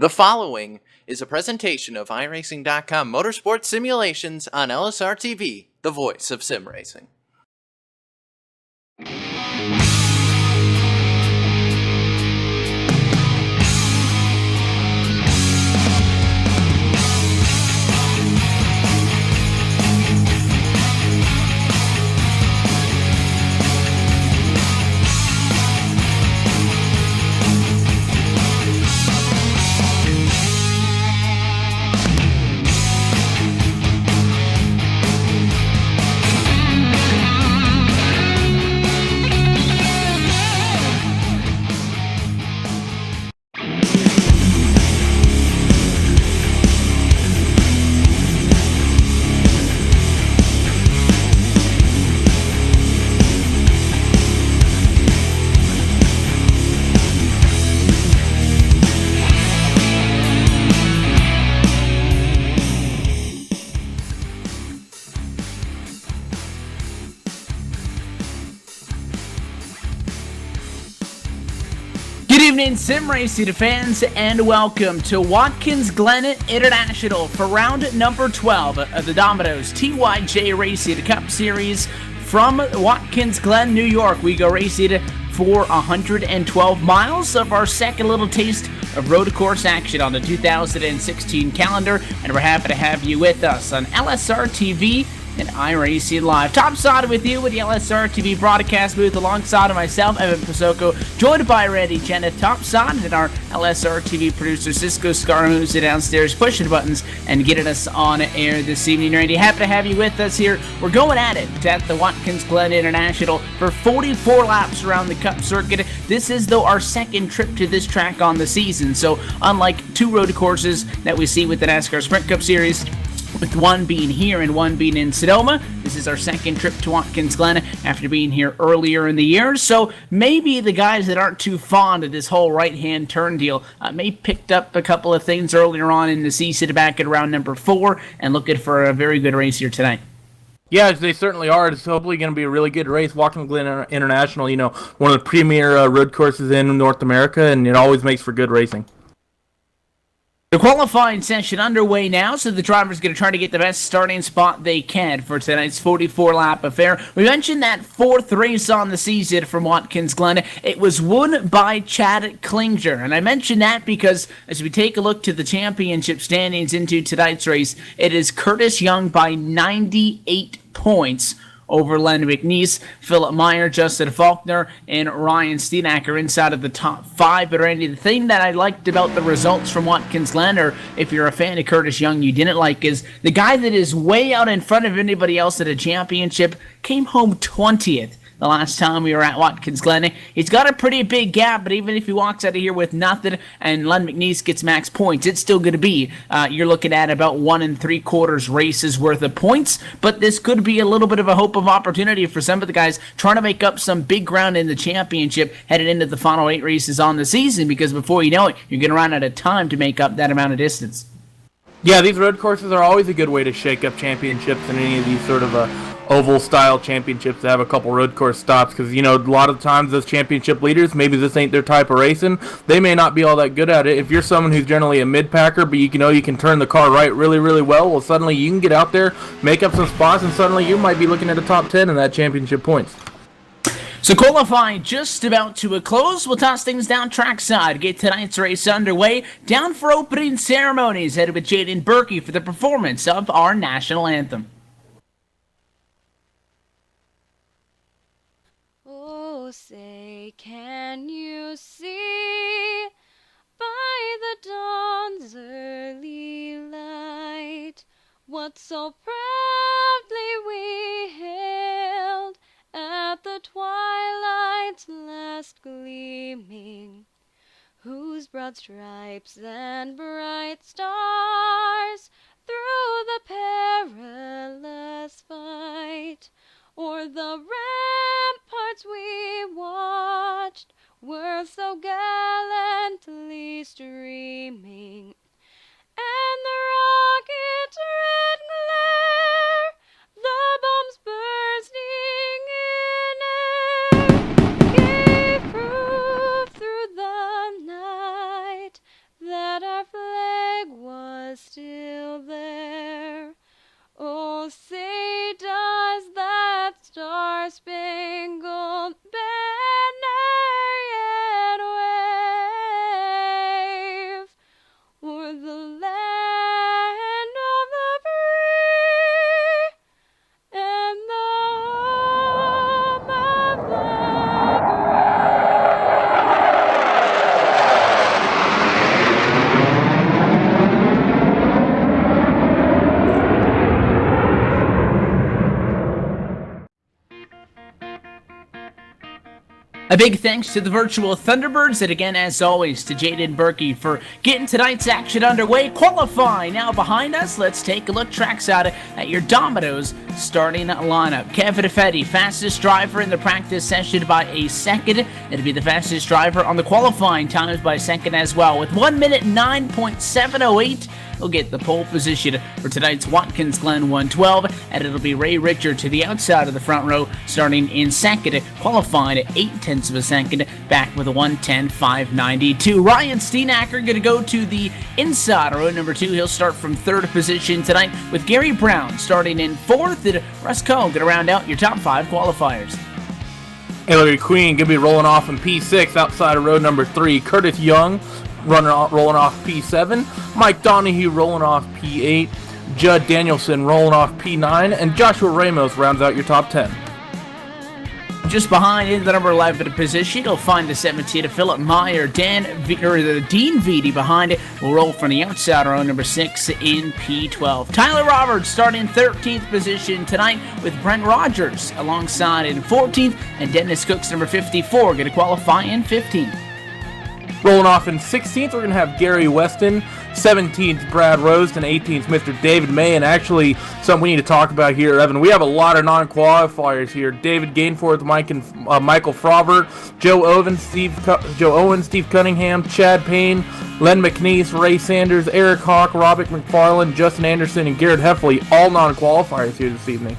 The following is a presentation of iRacing.com Motorsport Simulations on LSRTV, the voice of sim racing. Good evening, sim racing fans, and welcome to Watkins Glen International for round number 12 of the Domino's TYJ Racing Cup Series from Watkins Glen, New York. We go racing for 112 miles of our second little taste of road course action on the 2016 calendar, and we're happy to have you with us on LSRTV and iRacing Live. Topside with you with the LSRTV broadcast booth alongside of myself, Evan Pasoko, joined by Randy Jenna topside, and our LSRTV producer Cisco Scarmoose downstairs pushing buttons and getting us on air this evening. Randy, happy to have you with us here. We're going at it at the Watkins Glen International for 44 laps around the Cup circuit. This is, though, our second trip to this track on the season, so unlike two road courses that we see with the NASCAR Sprint Cup Series, with one being here and one being in Sonoma, this is our second trip to Watkins Glen after being here earlier in the year. So maybe the guys that aren't too fond of this whole right-hand turn deal may picked up a couple of things earlier on in the season back at round number 4 and looking for a very good race here tonight. Yeah, they certainly are. It's hopefully going to be a really good race. Watkins Glen International, you know, one of the premier road courses in North America, and it always makes for good racing. The qualifying session underway now, so the driver's going to try to get the best starting spot they can for tonight's 44-lap affair. We mentioned that fourth race on the season from Watkins Glen. It was won by Chad Klinger, and I mentioned that because as we take a look to the championship standings into tonight's race, it is Curtis Young by 98 points over Len McNeese, Philip Meyer, Justin Faulkner, and Ryan Steenacker inside of the top 5. But Randy, the thing that I liked about the results from Watkins Glen, or if you're a fan of Curtis Young you didn't like, is the guy that is way out in front of anybody else at a championship came home 20th. The last time we were at Watkins Glen. He's got a pretty big gap, but even if he walks out of here with nothing and Len McNeese gets max points, it's still going to be, you're looking at about 1 3/4 races worth of points, but this could be a little bit of a hope of opportunity for some of the guys trying to make up some big ground in the championship headed into the final 8 races on the season, because before you know it, you're going to run out of time to make up that amount of distance. Yeah, these road courses are always a good way to shake up championships in any of these sort of oval-style championships to have a couple road course stops, because, you know, a lot of times those championship leaders, maybe this ain't their type of racing. They may not be all that good at it. If you're someone who's generally a mid-packer, but you know you can turn the car right really, really well suddenly you can get out there, make up some spots, and suddenly you might be looking at a top 10 in that championship points. So qualifying just about to a close. We'll toss things down trackside, get tonight's race underway. Down for opening ceremonies, headed with Jaden Berkey for the performance of our national anthem. Oh, say, can you see by the dawn's early light what so proudly we hailed at the twilight's last gleaming, whose broad stripes and bright stars through the perilous fight o'er the ramparts we watched were so gallantly streaming, and the rocket's red glare, the bombs bursting in air, gave proof through the night that our flag was still there. Oh, say does that star-spangled banner yet wave o'er the land of the free and the home of the A big thanks to the virtual Thunderbirds, and again, as always, to Jaden Berkey for getting tonight's action underway. Qualifying now behind us. Let's take a look trackside at your Domino's starting lineup. Kevin Fetty, fastest driver in the practice session by a second. It'll be the fastest driver on the qualifying times by a second as well. With 1 minute 9.708, he'll get the pole position for tonight's Watkins Glen 112, and it'll be Ray Richard to the outside of the front row, starting in second, qualifying at 0.8 of a second, back with a 1:10.592. Ryan Steenacker going to go to the inside row, number 2. He'll start from third position tonight, with Gary Brown starting in fourth, and Russ Coe going to round out your top 5 qualifiers. Ellery Queen going to be rolling off in P6 outside of row number 3. Curtis Young rolling off P7, Mike Donahue rolling off P8, Judd Danielson rolling off P9, and Joshua Ramos rounds out your top 10. Just behind in the number 11 position, you'll find the 17 of Philip Meyer. Dean Vitti behind it will roll from the outside row, number 6 in P12. Tyler Roberts starting in 13th position tonight, with Brent Rogers alongside in 14th, and Dennis Cooks, number 54, going to qualify in 15th. Rolling off in 16th, we're going to have Gary Weston, 17th, Brad Rose, and 18th, Mr. David May. And actually, something we need to talk about here, Evan, we have a lot of non-qualifiers here. David Gainforth, Michael Frobbert, Joe Owen, Steve Cunningham, Chad Payne, Len McNeese, Ray Sanders, Eric Hawk, Robert McFarland, Justin Anderson, and Garrett Heffley, all non-qualifiers here this evening.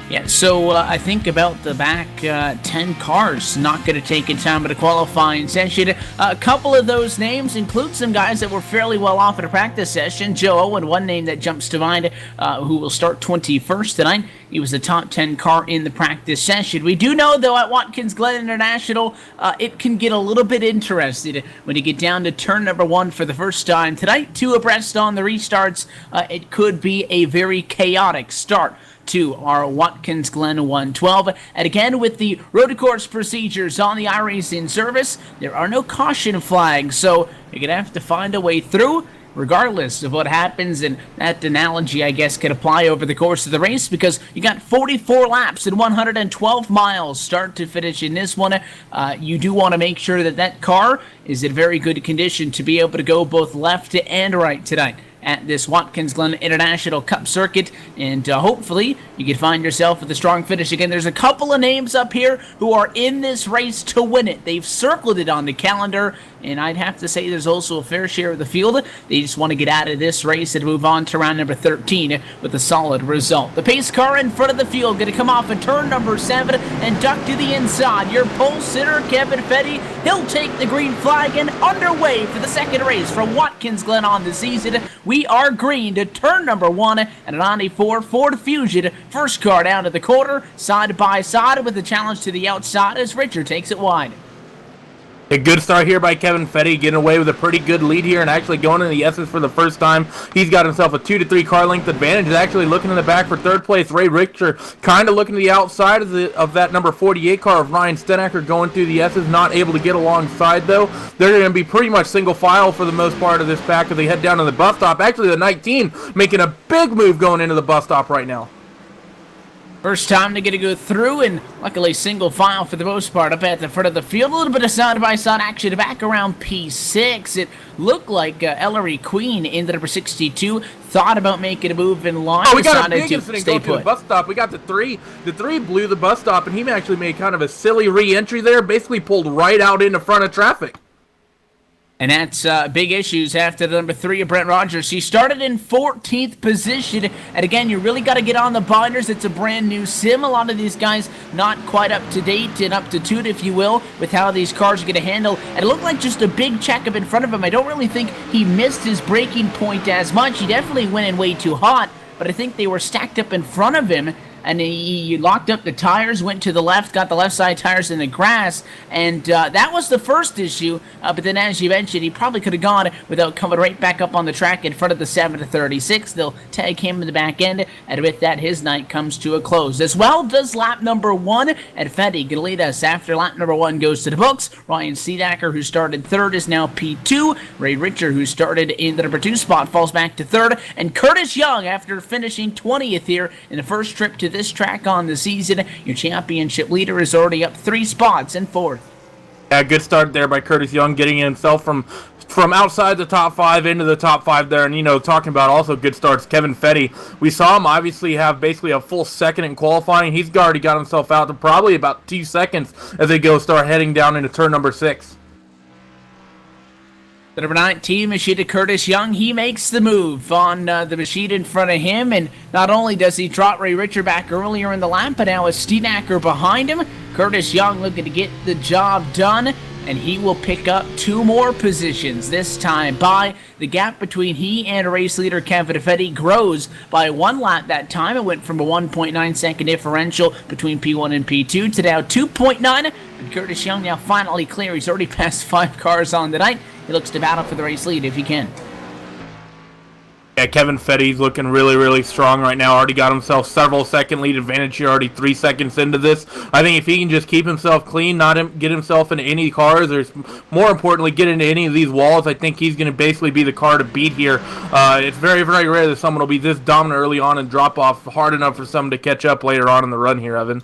Yeah, so I think about the back 10 cars not going to take in time at a qualifying session. A couple of those names include some guys that were fairly well off at a practice session. Joe Owen, one name that jumps to mind, who will start 21st tonight. He was the top 10 car in the practice session. We do know, though, at Watkins Glen International, it can get a little bit interested when you get down to turn number 1 for the first time tonight. 2 abreast on the restarts. It could be a very chaotic start to our Watkins Glen 112. And again, with the road course procedures on the iRacing service, there are no caution flags, so you're going to have to find a way through regardless of what happens. And that analogy, I guess, could apply over the course of the race, because you got 44 laps and 112 miles start to finish in this one. You do want to make sure that that car is in very good condition to be able to go both left and right tonight at this Watkins Glen International Cup circuit, and hopefully you can find yourself with a strong finish. Again, there's a couple of names up here who are in this race to win it. They've circled it on the calendar, and I'd have to say there's also a fair share of the field. They just want to get out of this race and move on to round number 13 with a solid result. The pace car in front of the field going to come off at turn number 7 and duck to the inside. Your pole sitter, Kevin Fetty, he'll take the green flag, and underway for the second race from Watkins Glen on the season. We are green to turn number 1 and a 94 Ford Fusion. First car down to the quarter, side by side with the challenge to the outside as Richard takes it wide. A good start here by Kevin Fetty, getting away with a pretty good lead here and actually going in the S's for the first time. He's got himself a 2 to 3 car length advantage. He's actually looking in the back for third place. Ray Richter kind of looking to the outside of that number 48 car of Ryan Stenacker going through the S's, not able to get alongside though. They're going to be pretty much single file for the most part of this pack as they head down to the bus stop. Actually, the 19 making a big move going into the bus stop right now. First time to get to go through, and luckily single file for the most part up at the front of the field. A little bit of side-by-side action back around P6. It looked like Ellery Queen in the number 62 thought about making a move in line. Oh, we got a big incident going to the bus stop. We got the 3. The 3 blew the bus stop, and he actually made kind of a silly re-entry there, basically pulled right out into front of traffic. And that's big issues after the number 3 of Brent Rogers. He started in 14th position. And again, you really got to get on the binders. It's a brand new sim. A lot of these guys not quite up to date and up to toot, if you will, with how these cars are going to handle. And it looked like just a big checkup in front of him. I don't really think he missed his braking point as much. He definitely went in way too hot. But I think they were stacked up in front of him. And he locked up the tires, went to the left, got the left side tires in the grass, and that was the first issue. But then, as you mentioned, he probably could have gone without coming right back up on the track in front of the 7-36. They'll tag him in the back end, and with that, his night comes to a close. As well does lap number 1, and Fetty going to lead us after lap number 1 goes to the books. Ryan Steedacker, who started 3rd, is now P2. Ray Richard, who started in the number 2 spot, falls back to 3rd. And Curtis Young, after finishing 20th here in the first trip to this track on the season, your championship leader is already up 3 spots in 4th. Yeah, good start there by Curtis Young, getting himself from outside the top 5 into the top 5 there. And, talking about also good starts, Kevin Fetty. We saw him obviously have basically a full second in qualifying. He's already got himself out to probably about 2 seconds as they start heading down into turn number 6. The number 19 machine, Curtis Young, he makes the move on the machine in front of him, and not only does he trot Ray Richard back earlier in the lap, but now is Steedacker behind him. Curtis Young looking to get the job done, and he will pick up 2 more positions this time by the gap between he and race leader Kevin Fetty grows by 1 lap that time. It went from a 1.9 second differential between P1 and P2 to now 2.9, and Curtis Young now finally clear. He's already passed 5 cars on the night. He looks to battle for the race lead if he can. Yeah, Kevin Fetty's looking really, really strong right now. Already got himself several second lead advantage here, already 3 seconds into this. I think if he can just keep himself clean, not get himself into any cars, or more importantly, get into any of these walls, I think he's going to basically be the car to beat here. It's very, very rare that someone will be this dominant early on and drop off hard enough for someone to catch up later on in the run here, Evan.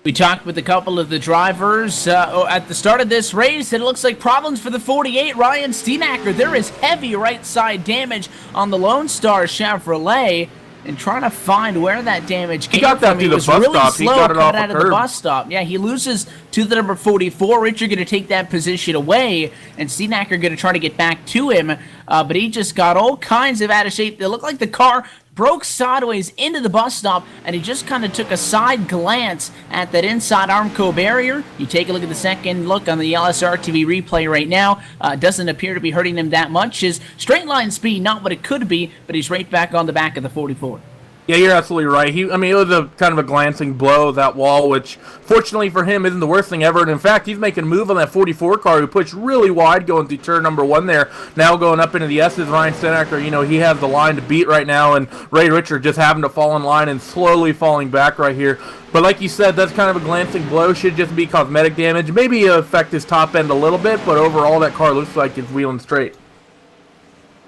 We talked with a couple of the drivers at the start of this race, and it looks like problems for the 48, Ryan Steedacker. There is heavy right side damage on the Lone Star Chevrolet, and trying to find where that damage came from. He got that through the bus stop. He got it off out of the bus stop. Yeah, he loses to the number 44. Richard going to take that position away, and Steedacker going to try to get back to him, but he just got all kinds of out of shape. They look like the car broke sideways into the bus stop, and he just kind of took a side glance at that inside Armco barrier. You take a look at the second look on the LSRTV replay right now. Doesn't appear to be hurting him that much. His straight line speed, not what it could be, but he's right back on the back of the 44. Yeah, you're absolutely right. It was a kind of a glancing blow, that wall, which fortunately for him isn't the worst thing ever. And in fact, he's making a move on that 44 car who pushed really wide going through turn number 1 there. Now going up into the S's, Ryan Steedacker, he has the line to beat right now, and Ray Richard just having to fall in line and slowly falling back right here. But like you said, that's kind of a glancing blow. Should just be cosmetic damage. Maybe affect his top end a little bit, but overall that car looks like it's wheeling straight.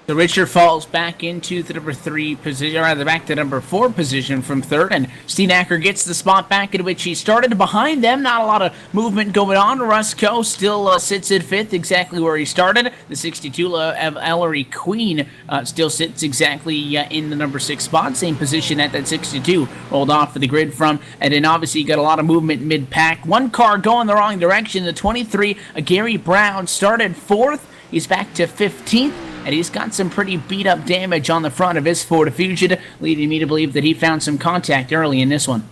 So Richard falls back into the number 3 position, or rather back to number 4 position from 3rd, and Steedacker gets the spot back in which he started. Behind them, not a lot of movement going on. Rusko still sits in 5th, exactly where he started. The 62 of Ellery Queen still sits exactly in the number 6 spot, same position at that 62, rolled off of the grid from. And then obviously you got a lot of movement mid-pack. One car going the wrong direction. The 23, Gary Brown, started 4th. He's back to 15th. And he's got some pretty beat-up damage on the front of his Ford Fusion, leading me to believe that he found some contact early in this one.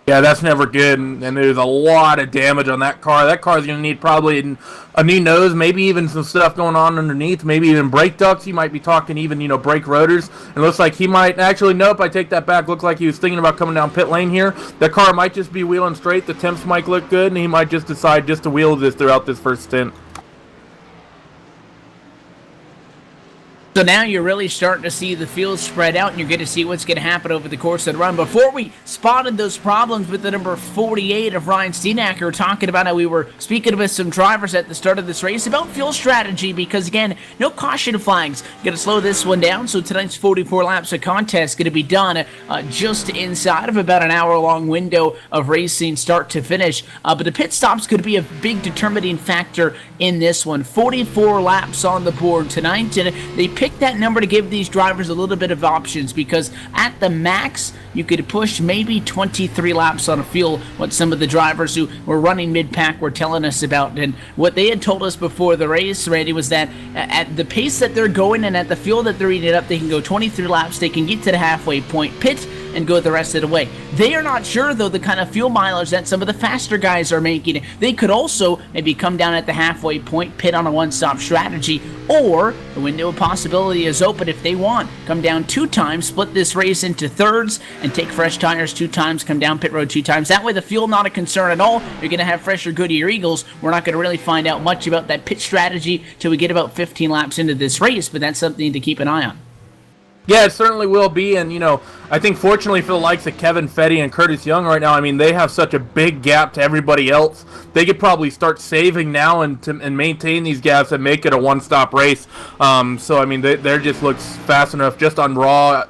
Yeah, that's never good, and there's a lot of damage on that car. That car's going to need probably a new nose, maybe even some stuff going on underneath, maybe even brake ducts. He might be talking even, brake rotors. It looks like he might, actually, nope, I take that back. Looks like he was thinking about coming down pit lane here. The car might just be wheeling straight. The temps might look good, and he might just decide just to wheel this throughout this first stint. So now you're really starting to see the field spread out, and you're going to see what's going to happen over the course of the run. Before we spotted those problems with the number 48 of Ryan Steedacker, talking about how we were speaking with some drivers at the start of this race about fuel strategy, because again, no caution flags. Going to slow this one down, so tonight's 44 laps of contest going to be done just inside of about an hour-long window of racing start to finish. But the pit stop's going to be a big determining factor in this one. 44 laps on the board tonight, and they pick picked that number to give these drivers a little bit of options, because at the max, you could push maybe 23 laps on a fuel, what some of the drivers who were running mid-pack were telling us about. And what they had told us before the race, Randy, was that at the pace that they're going and at the fuel that they're eating up, they can go 23 laps, they can get to the halfway point, pit, and go the rest of the way. They are not sure, though, the kind of fuel mileage that some of the faster guys are making. They could also maybe come down at the halfway point, pit on a one-stop strategy, or the window of possibility is open if they want. Come down 2 times, split this race into thirds, and take fresh tires 2 times, come down pit road 2 times. That way the fuel not a concern at all. You're going to have fresher Goodyear Eagles. We're not going to really find out much about that pit strategy till we get about 15 laps into this race, but that's something to keep an eye on. Yeah, it certainly will be, and I think fortunately for the likes of Kevin Fetty and Curtis Young right now, I mean, they have such a big gap to everybody else. They could probably start saving now and maintain these gaps and make it a one-stop race. So I mean, they just looks fast enough just on raw,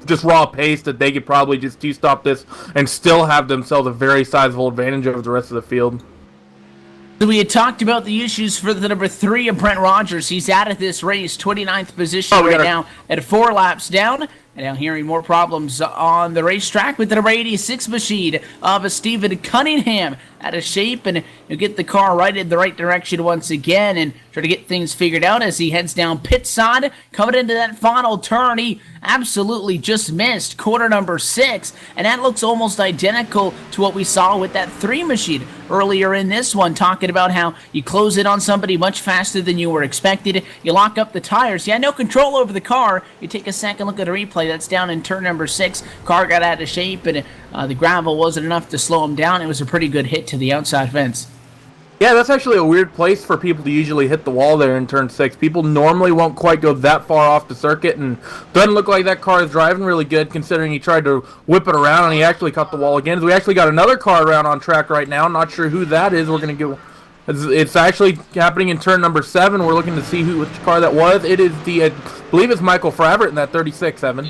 just raw pace that they could probably just two-stop this and still have themselves a very sizable advantage over the rest of the field. So we had talked about the issues for the number 3 of Brent Rogers. He's out of this race, 29th position now at 4 laps down. And now hearing more problems on the racetrack with the number 86 machine of Stephen Cunningham out of shape, and he'll get the car right in the right direction once again and try to get things figured out as he heads down pit side. Coming into that final turn, he absolutely just missed corner number 6, and that looks almost identical to what we saw with that 3 machine earlier in this one, talking about how you close in on somebody much faster than you were expected. You lock up the tires. You had no control over the car. You take a second look at a replay. That's down in turn number 6. Car got out of shape, and the gravel wasn't enough to slow him down. It was a pretty good hit to the outside fence. Yeah, that's actually a weird place for people to usually hit the wall there in turn 6. People normally won't quite go that far off the circuit, and doesn't look like that car is driving really good considering he tried to whip it around and he actually cut the wall again. So we actually got another car around on track right now. Not sure who that is. We're going to go. It's actually happening in turn number 7. We're looking to see which car that was. It is I believe it's Michael Frabbert in that 36, Evan.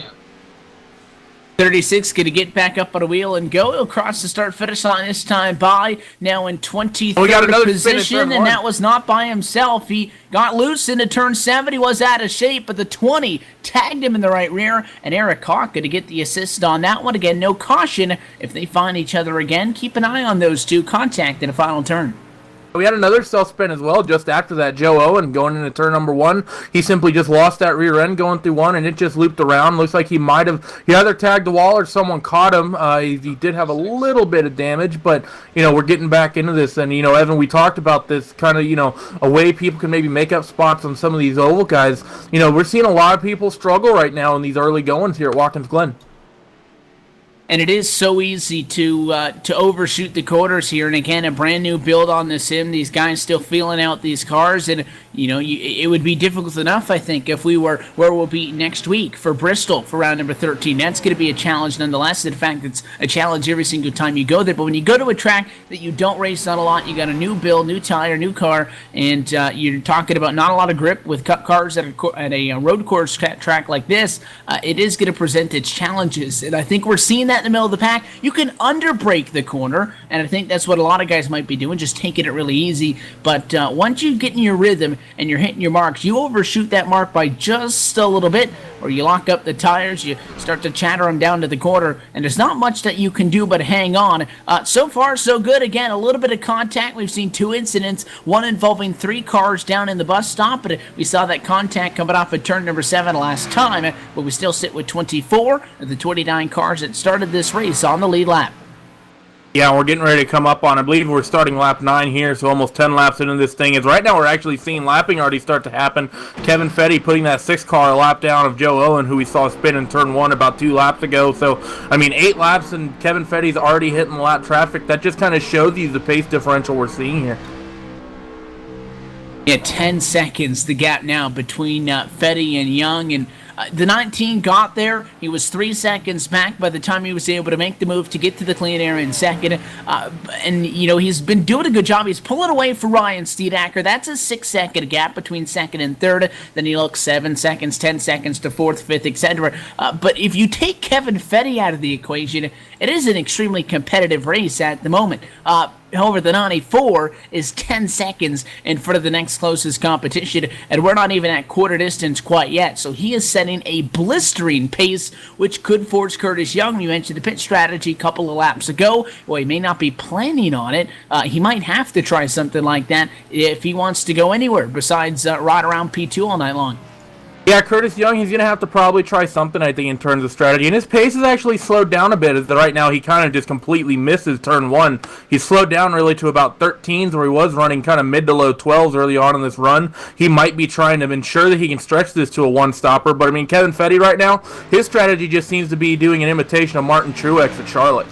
36 going to get back up on a wheel and go. He'll cross the start-finish line this time by now in 23rd position, and that was not by himself. He got loose into turn 7. He was out of shape, but the 20 tagged him in the right rear, and Eric Hawk going to get the assist on that one. Again, no caution. If they find each other again, keep an eye on those two. Contact in a final turn. We had another self-spin as well just after that. Joe Owen going into turn number 1. He simply just lost that rear end going through 1, and it just looped around. Looks like he either tagged the wall or someone caught him. He did have a little bit of damage, but, we're getting back into this. And, Evan, we talked about this kind of, a way people can maybe make up spots on some of these oval guys. We're seeing a lot of people struggle right now in these early goings here at Watkins Glen. And it is so easy to overshoot the corners here. And again, a brand new build on the sim. These guys still feeling out these cars, and it would be difficult enough, I think, if we were where we'll be next week for Bristol for round number 13. That's going to be a challenge nonetheless. In fact, it's a challenge every single time you go there. But when you go to a track that you don't race on a lot, you got a new build, new tire, new car, and you're talking about not a lot of grip with cup cars at a road course track like this. It is going to present its challenges, and I think we're seeing that in the middle of the pack. You can underbrake the corner, and I think that's what a lot of guys might be doing, just taking it really easy. But once you get in your rhythm and you're hitting your marks, you overshoot that mark by just a little bit, or you lock up the tires, you start to chatter them down to the corner, and there's not much that you can do but hang on. So far, so good. Again, a little bit of contact. We've seen 2 incidents, one involving 3 cars down in the bus stop, but we saw that contact coming off at turn number 7 last time, but we still sit with 24 of the 29 cars that started this race on the lead lap. Yeah, we're getting ready to come up on, I believe we're starting lap 9 here, so almost 10 laps into this thing. As right now we're actually seeing lapping already start to happen. Kevin Fetty putting that 6 car lap down of Joe Owen, who we saw spin in turn 1 about 2 laps ago. So, 8 laps and Kevin Fetty's already hitting the lap traffic. That just kind of shows you the pace differential we're seeing here. Yeah, 10 seconds, the gap now between Fetty and Young, and the 19 got there. He was 3 seconds back by the time he was able to make the move to get to the clean air in second. And, he's been doing a good job. He's pulling away for Ryan Steedacker. That's a 6-second gap between second and third. Then he looks 7 seconds, 10 seconds to fourth, fifth, etc. But if you take Kevin Fetty out of the equation, it is an extremely competitive race at the moment. However, the 94 is 10 seconds in front of the next closest competition, and we're not even at quarter distance quite yet. So he is setting a blistering pace, which could force Curtis Young. You mentioned the pit strategy a couple of laps ago. Well, he may not be planning on it. He might have to try something like that if he wants to go anywhere besides ride around P2 all night long. Yeah, Curtis Young, he's going to have to probably try something, I think, in terms of strategy. And his pace has actually slowed down a bit. As right now, he kind of just completely misses turn 1. He's slowed down really to about 13s, where he was running kind of mid to low 12s early on in this run. He might be trying to ensure that he can stretch this to a one-stopper. But, I mean, Kevin Fetty right now, his strategy just seems to be doing an imitation of Martin Truex at Charlotte.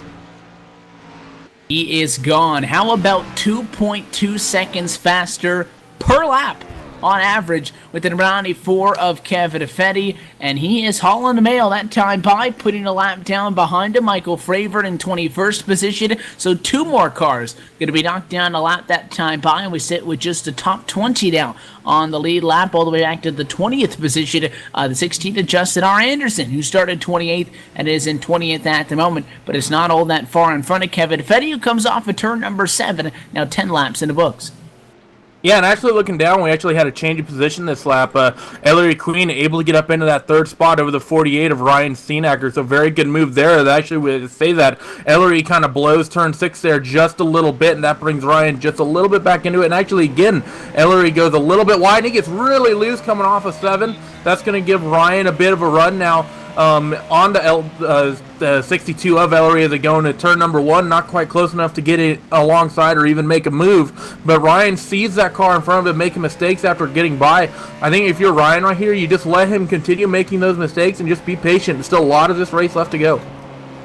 He is gone. How about 2.2 seconds faster per lap on average with the 94 of Kevin Fetty, and he is hauling the mail that time by, putting a lap down behind him. Michael Fravert in 21st position, so 2 more cars going to be knocked down a lap that time by, and we sit with just the top 20 now on the lead lap all the way back to the 20th position. The 16th of Justin R. Anderson, who started 28th and is in 20th at the moment, but it's not all that far in front of Kevin Fetty, who comes off of turn number 7, now 10 laps in the books. Yeah, and actually looking down, we actually had a change of position this lap. Ellery Queen able to get up into that 3rd spot over the 48 of Ryan Steenacker, so very good move there. Actually, we say that Ellery kind of blows turn 6 there just a little bit, and that brings Ryan just a little bit back into it. And actually, again, Ellery goes a little bit wide, and he gets really loose coming off of 7. That's going to give Ryan a bit of a run now. On the 62 of Ellery as they go into turn number 1, not quite close enough to get it alongside or even make a move, but Ryan sees that car in front of him making mistakes after getting by. I think if you're Ryan right here, you just let him continue making those mistakes and just be patient. There's still a lot of this race left to go.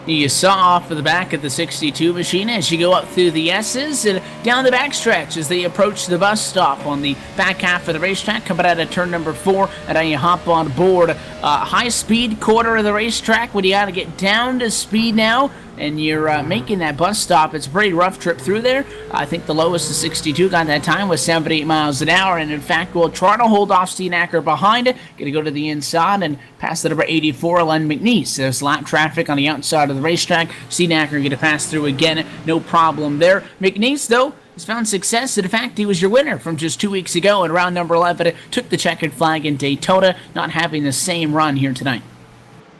You saw off of the back of the 62 machine as you go up through the S's and down the backstretch as they approach the bus stop on the back half of the racetrack, coming out of turn number 4, and then you hop on board. High-speed quarter of the racetrack when you got to get down to speed now, and you're making that bus stop. It's a pretty rough trip through there. I think the lowest of 62 got that time was 78 miles an hour, and in fact, we'll try to hold off Steenacker behind it. Going to go to the inside and pass the number 84, Len McNeese. There's lap traffic on the outside of the racetrack. Steenacker going to pass through again, no problem there. McNeese, though, has found success. In fact, he was your winner from just 2 weeks ago in round number 11. Took the checkered flag in Daytona, not having the same run here tonight.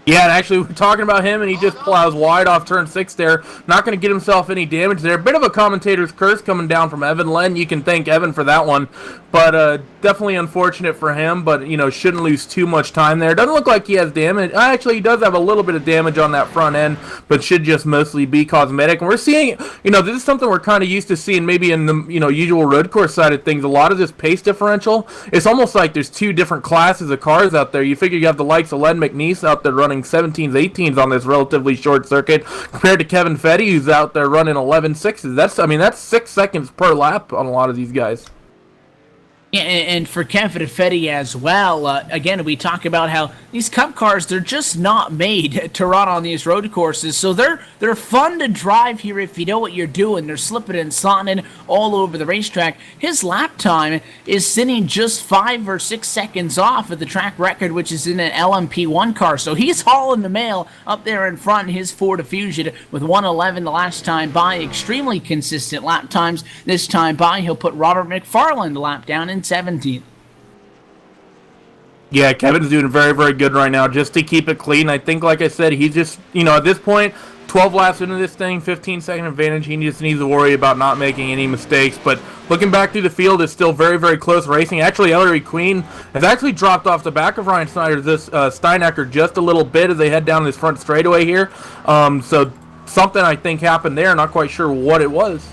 Yeah, and actually, we're talking about him, and he just plows wide off turn 6 there. Not going to get himself any damage there. Bit of a commentator's curse coming down from Evan Len. You can thank Evan for that one. But definitely unfortunate for him, but, you know, shouldn't lose too much time there. Doesn't look like he has damage. Actually, he does have a little bit of damage on that front end, but should just mostly be cosmetic. And we're seeing, you know, this is something we're kind of used to seeing maybe in the, you know, usual road course side of things. A lot of this pace differential, it's almost like there's 2 different classes of cars out there. You figure you have the likes of Len McNeese out there running 17s, 18s on this relatively short circuit, compared to Kevin Fetty, who's out there running 11.6s. That's 6 seconds per lap on a lot of these guys. Yeah, and for Kevin Fetty as well, again, we talk about how these Cup cars, they're just not made to run on these road courses, so they're fun to drive here if you know what you're doing. They're slipping and slotting all over the racetrack. His lap time is sitting just 5 or 6 seconds off of the track record, which is in an LMP1 car, so he's hauling the mail up there in front, his Ford Fusion, with 1:11 the last time by. Extremely consistent lap times this time by. He'll put Robert McFarland the lap down in 17th. Yeah, Kevin's doing very, very good right now just to keep it clean. I think, like I said, he's just, you know, at this point, 12 laps into this thing, 15-second advantage. He just needs to worry about not making any mistakes. But looking back through the field, it's still very, very close racing. Actually, Ellery Queen has actually dropped off the back of Ryan Steenacker just a little bit as they head down this front straightaway here. So something, I think, happened there. Not quite sure what it was.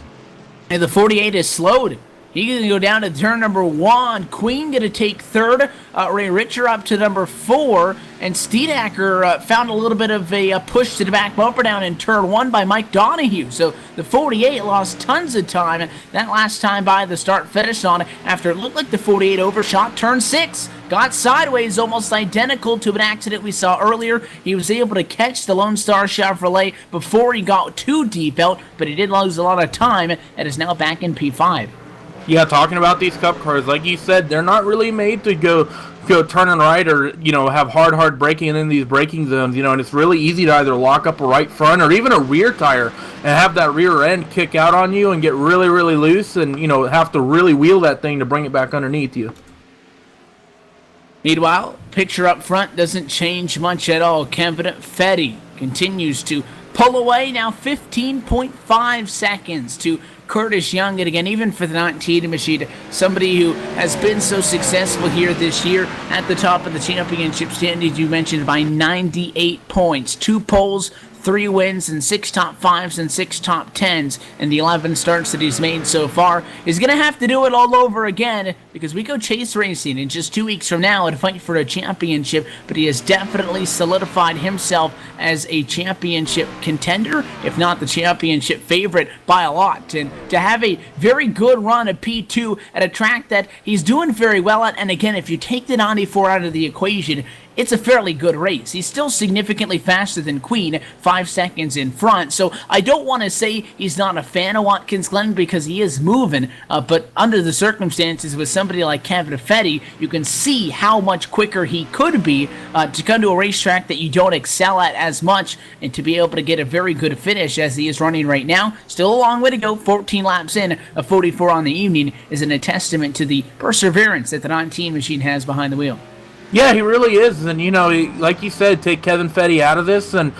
And the 48 is slowed. He's going to go down to turn number 1. Queen going to take 3rd. Ray Richer up to number 4. And Steenacker found a little bit of a push to the back bumper down in turn 1 by Mike Donahue. So the 48 lost tons of time that last time by the start-finish on after it looked like the 48 overshot turn 6. Got sideways, almost identical to an accident we saw earlier. He was able to catch the Lone Star Chevrolet before he got too deep out, but he did lose a lot of time and is now back in P5. Yeah, talking about these Cup cars, like you said, they're not really made to go go turning right or, have hard braking in these braking zones, and it's really easy to either lock up a right front or even a rear tire and have that rear end kick out on you and get really, really loose and, have to really wheel that thing to bring it back underneath you. Meanwhile, picture up front doesn't change much at all. Kevin Fetty continues to pull away, now 15.5 seconds to Curtis Young. And again, even for the 19 machine, somebody who has been so successful here this year at the top of the championship standings, you mentioned, by 98 points. 2 poles, 3 wins, and 6 top 5s and 6 top 10s in the 11 starts that he's made so far. He's going to have to do it all over again because we go chase racing in just 2 weeks from now and fight for a championship, but he has definitely solidified himself as a championship contender, if not the championship favorite by a lot. And to have a very good run at P2 at a track that he's doing very well at, and again, if you take the 94 out of the equation, it's a fairly good race. He's still significantly faster than Queen, 5 seconds in front. So I don't want to say he's not a fan of Watkins Glen because he is moving, but under the circumstances with somebody like Kevin Fetty, you can see how much quicker he could be to come to a racetrack that you don't excel at as much and to be able to get a very good finish as he is running right now. Still a long way to go. 14 laps in, a 44 on the evening is a testament to the perseverance that the 19 machine has behind the wheel. Yeah, he really is, and like you said, take Kevin Fetty out of this, and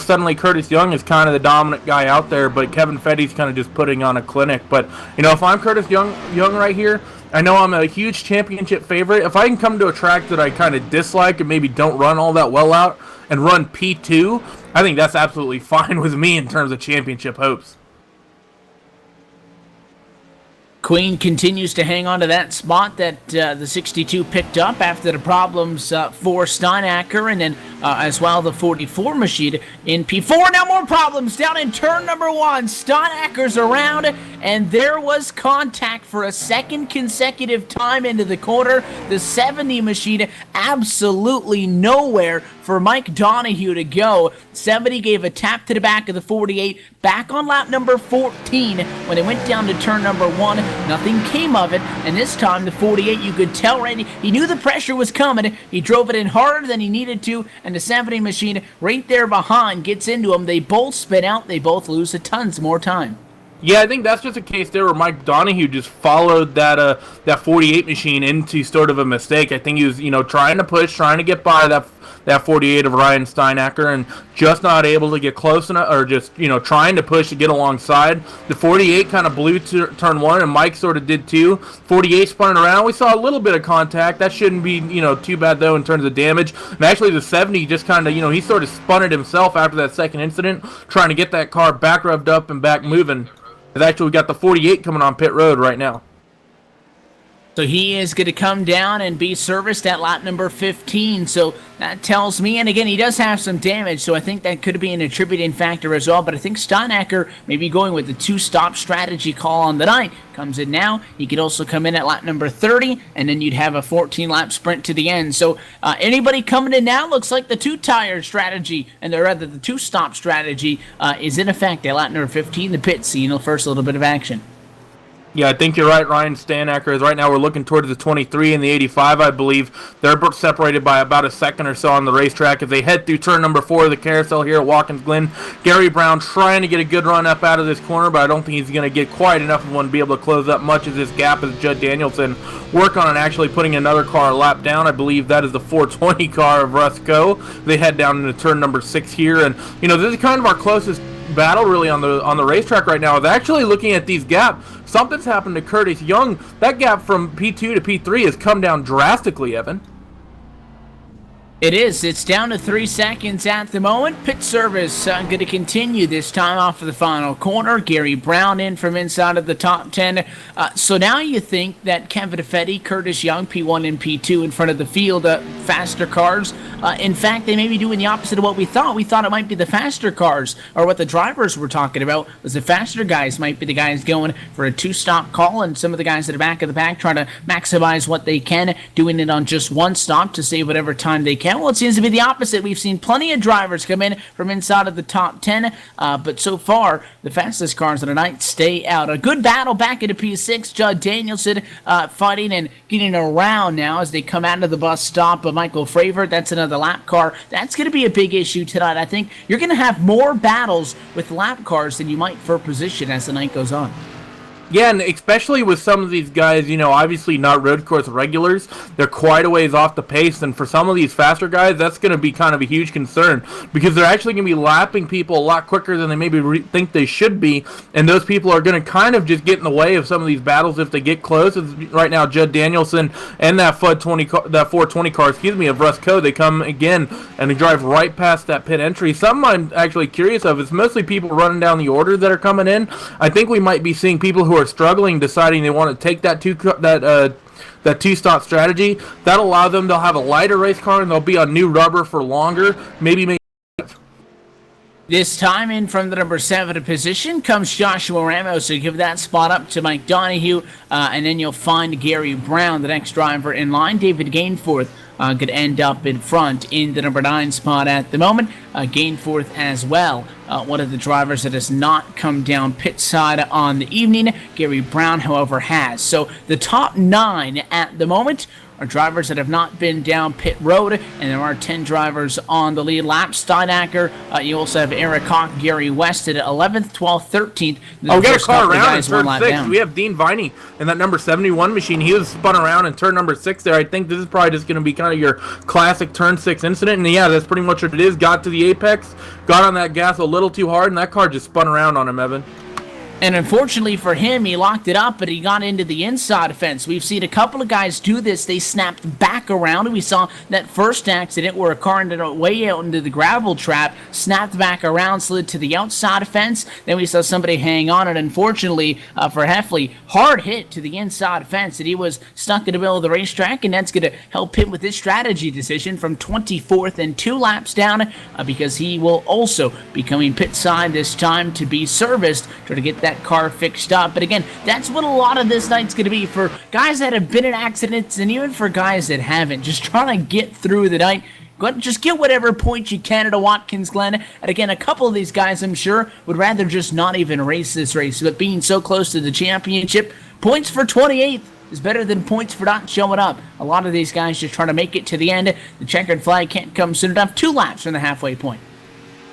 suddenly Curtis Young is kind of the dominant guy out there, but Kevin Fetty's kind of just putting on a clinic. But if I'm Curtis Young right here, I know I'm a huge championship favorite. If I can come to a track that I kind of dislike and maybe don't run all that well out and run P2, I think that's absolutely fine with me in terms of championship hopes. Queen continues to hang on to that spot that the 62 picked up after the problems for Steinacker, and then as well the 44 machine in P4. Now more problems down in turn number 1. Steinacker's around, and there was contact for a second consecutive time into the corner. The 70 machine absolutely nowhere for Mike Donahue to go. 70 gave a tap to the back of the 48, back on lap number 14 when they went down to turn number 1. Nothing came of it, and this time the 48, you could tell right, he knew the pressure was coming. He drove it in harder than he needed to, and the 70 machine right there behind gets into him. They both spin out. They both lose a tons more time. Yeah, I think that's just a case there where Mike Donahue just followed that 48 machine into sort of a mistake. I think he was, trying to push, trying to get by that 48 of Ryan Steinacker and just not able to get close enough, or just, trying to push to get alongside. The 48 kind of blew turn 1, and Mike sort of did too. 48 spun around. We saw a little bit of contact. That shouldn't be, too bad, though, in terms of damage. And actually, the 70 just kind of, he sort of spun it himself after that second incident, trying to get that car back revved up and back moving. And actually, we got the 48 coming on pit road right now. So he is going to come down and be serviced at lap number 15. So that tells me, and again, he does have some damage, so I think that could be an attributing factor as well. But I think Steinacker may be going with the 2-stop strategy call on the night. Comes in now. He could also come in at lap number 30, and then you'd have a 14-lap sprint to the end. So anybody coming in now looks like the 2-tire strategy, and rather the 2-stop strategy is in effect at lap number 15. The pit scene, the first little bit of action. Yeah, I think you're right, Ryan Steinacker. Is right now we're looking towards the 23 and the 85, I believe. They're both separated by about a second or so on the racetrack as they head through turn number 4 of the carousel here at Watkins Glen. Gary Brown trying to get a good run up out of this corner, but I don't think he's going to get quite enough of one to be able to close up much of this gap as Judd Danielson work on actually putting another car a lap down. I believe that is the 420 car of Russ Coe. They head down into turn number 6 here, and this is kind of our closest battle really on the racetrack right now. Is actually looking at these gaps. Something's happened to Curtis Young. That gap from P2 to P3 has come down drastically, Evan. It is. It's down to 3 seconds at the moment. Pit service going to continue this time off of the final corner. Gary Brown in from inside of the top 10. So now you think that Kevin Fetty, Curtis Young, P1 and P2 in front of the field, faster cars. In fact, they may be doing the opposite of what we thought. We thought it might be the faster cars, or what the drivers were talking about was the faster guys might be the guys going for a 2-stop call, and some of the guys at the back of the pack trying to maximize what they can, doing it on just 1 stop to save whatever time they can. account? Well, it seems to be the opposite. We've seen plenty of drivers come in from inside of the top 10, but so far, the fastest cars of the night stay out. A good battle back into P6. Judd Danielson fighting and getting around now as they come out of the bus stop. Michael Fravert, that's another lap car. That's going to be a big issue tonight. I think you're going to have more battles with lap cars than you might for position as the night goes on. Yeah, and especially with some of these guys, obviously not road course regulars, they're quite a ways off the pace, and for some of these faster guys, that's going to be kind of a huge concern, because they're actually going to be lapping people a lot quicker than they maybe think they should be, and those people are going to kind of just get in the way of some of these battles if they get close. Right now, Judd Danielson and that 420 car, of Russ Coe, they come again, and they drive right past that pit entry. Something I'm actually curious of, it's mostly people running down the order that are coming in. I think we might be seeing people who are struggling, deciding they want to take that two-stop strategy. That'll allow them, they'll have a lighter race car, and they'll be on new rubber for longer, maybe. This time in from the number 7 position comes Joshua Ramos, so give that spot up to Mike Donahue, and then you'll find Gary Brown, the next driver in line. David Gainforth could end up in front in the number 9 spot at the moment. Gainforth as well, one of the drivers that has not come down pit side on the evening. Gary Brown, however, has. So the top 9 at the moment are drivers that have not been down pit road, and there are 10 drivers on the lead lap. Steinacker, you also have Eric Hawk, Gary West at 11th, 12th, 13th. We got a car around in turn 6. We have Dean Viney in that number 71 machine. He was spun around in turn number 6 there. I think this is probably just going to be kind of your classic turn 6 incident, and yeah, that's pretty much what it is. Got to the apex, got on that gas a little too hard, and that car just spun around on him, Evan. And unfortunately for him, he locked it up, but he got into the inside fence. We've seen a couple of guys do this. They snapped back around, and we saw that first accident where a car ended up way out into the gravel trap, snapped back around, slid to the outside fence. Then we saw somebody hang on, and unfortunately for Heffley, hard hit to the inside fence, and he was stuck in the middle of the racetrack, and that's going to help him with his strategy decision from 24th and 2 laps down, because he will also be coming pit side this time to be serviced, try to get that car fixed up. But again, that's what a lot of this night's going to be for guys that have been in accidents, and even for guys that haven't, just trying to get through the night. Just get whatever points you can at a Watkins Glen. And again, a couple of these guys, I'm sure, would rather just not even race this race, but being so close to the championship, points for 28th is better than points for not showing up. A lot of these guys just trying to make it to the end. The checkered flag can't come soon enough. 2 laps from the halfway point.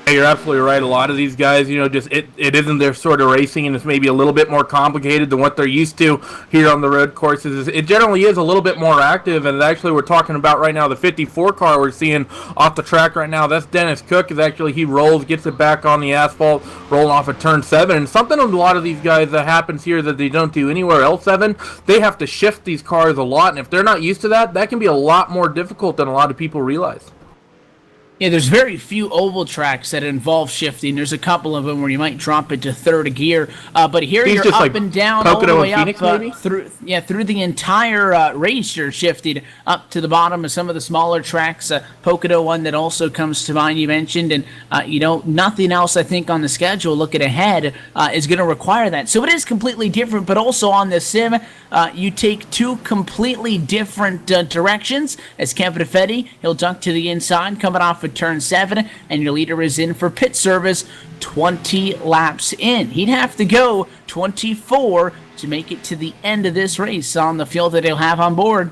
You're absolutely right. A lot of these guys, just it isn't their sort of racing, and it's maybe a little bit more complicated than what they're used to here on the road courses. It generally is a little bit more active, and actually we're talking about right now the 54 car we're seeing off the track right now. That's Dennis Cook. He rolls, gets it back on the asphalt, rolling off of turn 7. And something with a lot of these guys that happens here that they don't do anywhere else, Evan, they have to shift these cars a lot, and if they're not used to that, that can be a lot more difficult than a lot of people realize. Yeah, there's very few oval tracks that involve shifting. There's a couple of them where you might drop it to third gear, but here you're up and down all the way up through the entire race. You're shifted up to the bottom of some of the smaller tracks. Pocono, one that also comes to mind, you mentioned, and nothing else I think on the schedule looking ahead is going to require that. So it is completely different, but also on the sim, you take 2 completely different directions. As Kevin Fetty, he'll duck to the inside, coming off of turn 7, and your leader is in for pit service 20 laps in. He'd have to go 24 to make it to the end of this race on the field that he'll have on board.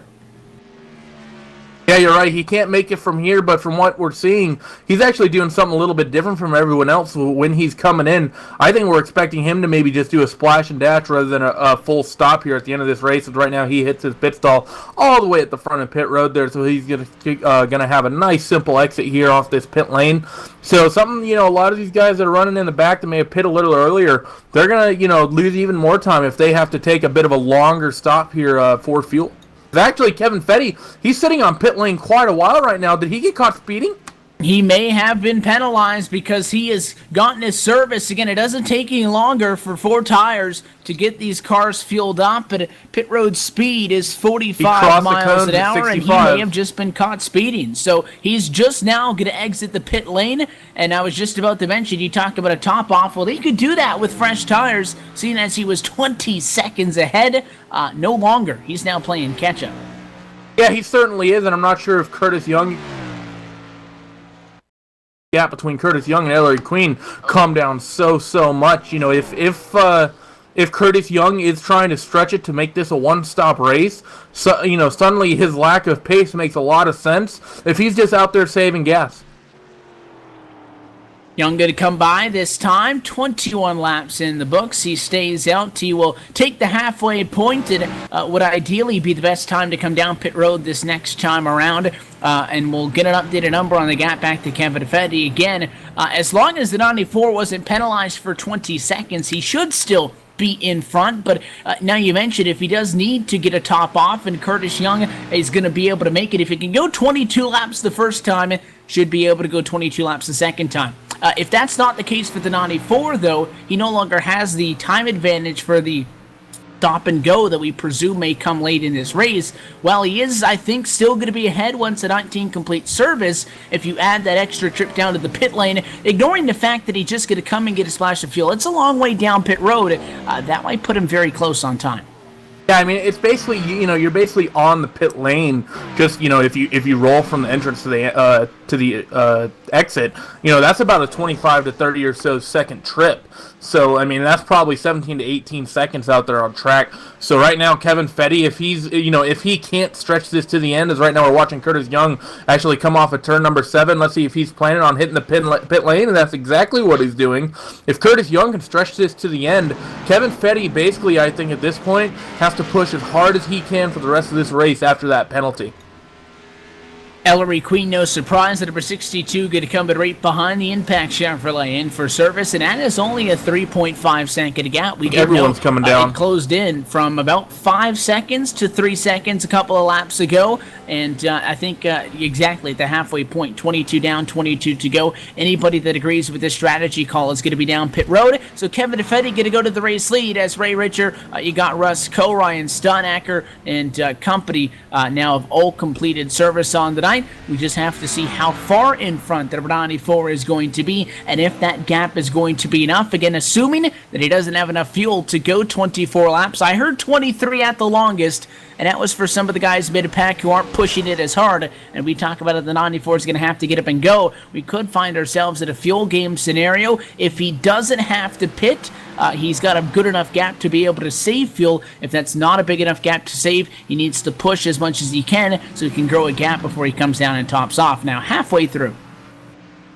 Yeah, you're right. He can't make it from here, but from what we're seeing, he's actually doing something a little bit different from everyone else when he's coming in. I think we're expecting him to maybe just do a splash and dash rather than a full stop here at the end of this race. And right now, he hits his pit stall all the way at the front of pit road there, so he's gonna have a nice, simple exit here off this pit lane. So something, a lot of these guys that are running in the back that may have pit a little earlier, they're gonna, lose even more time if they have to take a bit of a longer stop here for fuel. Actually, Kevin Fetty, he's sitting on pit lane quite a while right now. Did he get caught speeding? He may have been penalized because he has gotten his service. Again, it doesn't take any longer for 4 tires to get these cars fueled up, but pit road speed is 45 miles an hour, and he may have just been caught speeding. So he's just now going to exit the pit lane, and I was just about to mention, you talked about a top-off. Well, he could do that with fresh tires, seeing as he was 20 seconds ahead. No longer. He's now playing catch-up. Yeah, he certainly is, and I'm not sure if Curtis Young gap between Curtis Young and Ellery Queen come down so much. You know, if Curtis Young is trying to stretch it to make this a one-stop race, so you know, suddenly his lack of pace makes a lot of sense if he's just out there saving gas. Young going to come by this time, 21 laps in the books. He stays out. He will take the halfway point and would ideally be the best time to come down pit road this next time around. And we'll get an updated number on the gap back to Kevin Fetty again. As long as the 94 wasn't penalized for 20 seconds, he should still be in front. But now you mentioned if he does need to get a top off, and Curtis Young is going to be able to make it. If he can go 22 laps the first time, should be able to go 22 laps the second time. If that's not the case for the 94, though, he no longer has the time advantage for the stop and go that we presume may come late in this race. Well, he is, I think, still going to be ahead once the 19 completes service if you add that extra trip down to the pit lane, ignoring the fact that he's just going to come and get a splash of fuel. It's a long way down pit road. That might put him very close on time. Yeah, I mean, it's basically, you know, you're basically on the pit lane. Just, you know, if you roll from the entrance to the exit, you know, that's about a 25 to 30 or so second trip. So, I mean, that's probably 17 to 18 seconds out there on track. So right now, Kevin Fetty, if he's, you know, if he can't stretch this to the end, as right now we're watching Curtis Young actually come off of turn number 7. Let's see if he's planning on hitting the pit lane, and that's exactly what he's doing. If Curtis Young can stretch this to the end, Kevin Fetty basically, I think at this point, has to push as hard as he can for the rest of this race after that penalty. Ellery Queen, no surprise, at number 62, going to come right behind the Impact Chevrolet in for service, and that is only a 3.5 second gap. Everyone's coming down. It closed in from about 5 seconds to 3 seconds a couple of laps ago, and I think exactly at the halfway point, 22 down, 22 to go. Anybody that agrees with this strategy call is going to be down pit road. So Kevin Fetty going to go to the race lead as Ray Richer. You got Russ Coe, Ryan Stonacker, and company now have all completed service on the night. We just have to see how far in front the 94 is going to be, and if that gap is going to be enough. Again, assuming that he doesn't have enough fuel to go 24 laps. I heard 23 at the longest, and that was for some of the guys mid-pack who aren't pushing it as hard. And we talk about it, the 94 is going to have to get up and go. We could find ourselves in a fuel game scenario. If he doesn't have to pit, he's got a good enough gap to be able to save fuel. If that's not a big enough gap to save, he needs to push as much as he can so he can grow a gap before he comes down and tops off. Now, halfway through.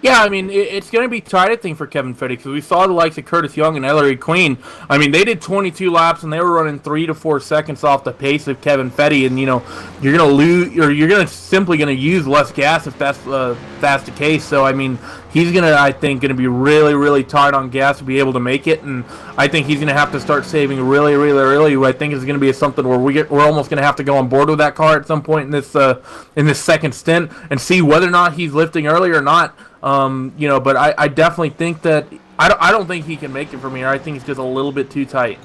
Yeah, I mean, it's going to be tight, I think, for Kevin Fetty, because we saw the likes of Curtis Young and Ellery Queen. I mean, they did 22 laps, and they were running 3 to 4 seconds off the pace of Kevin Fetty, and, you know, you're going to lose, or you're simply going to use less gas if that's the case. So, I mean, he's going to, I think, going to be really, really tight on gas to be able to make it, and I think he's going to have to start saving really, really early. I think is going to be something where we're almost going to have to go on board with that car at some point in this second stint and see whether or not he's lifting early or not. You know, but I definitely think that I don't think he can make it from here. I think he's just a little bit too tight.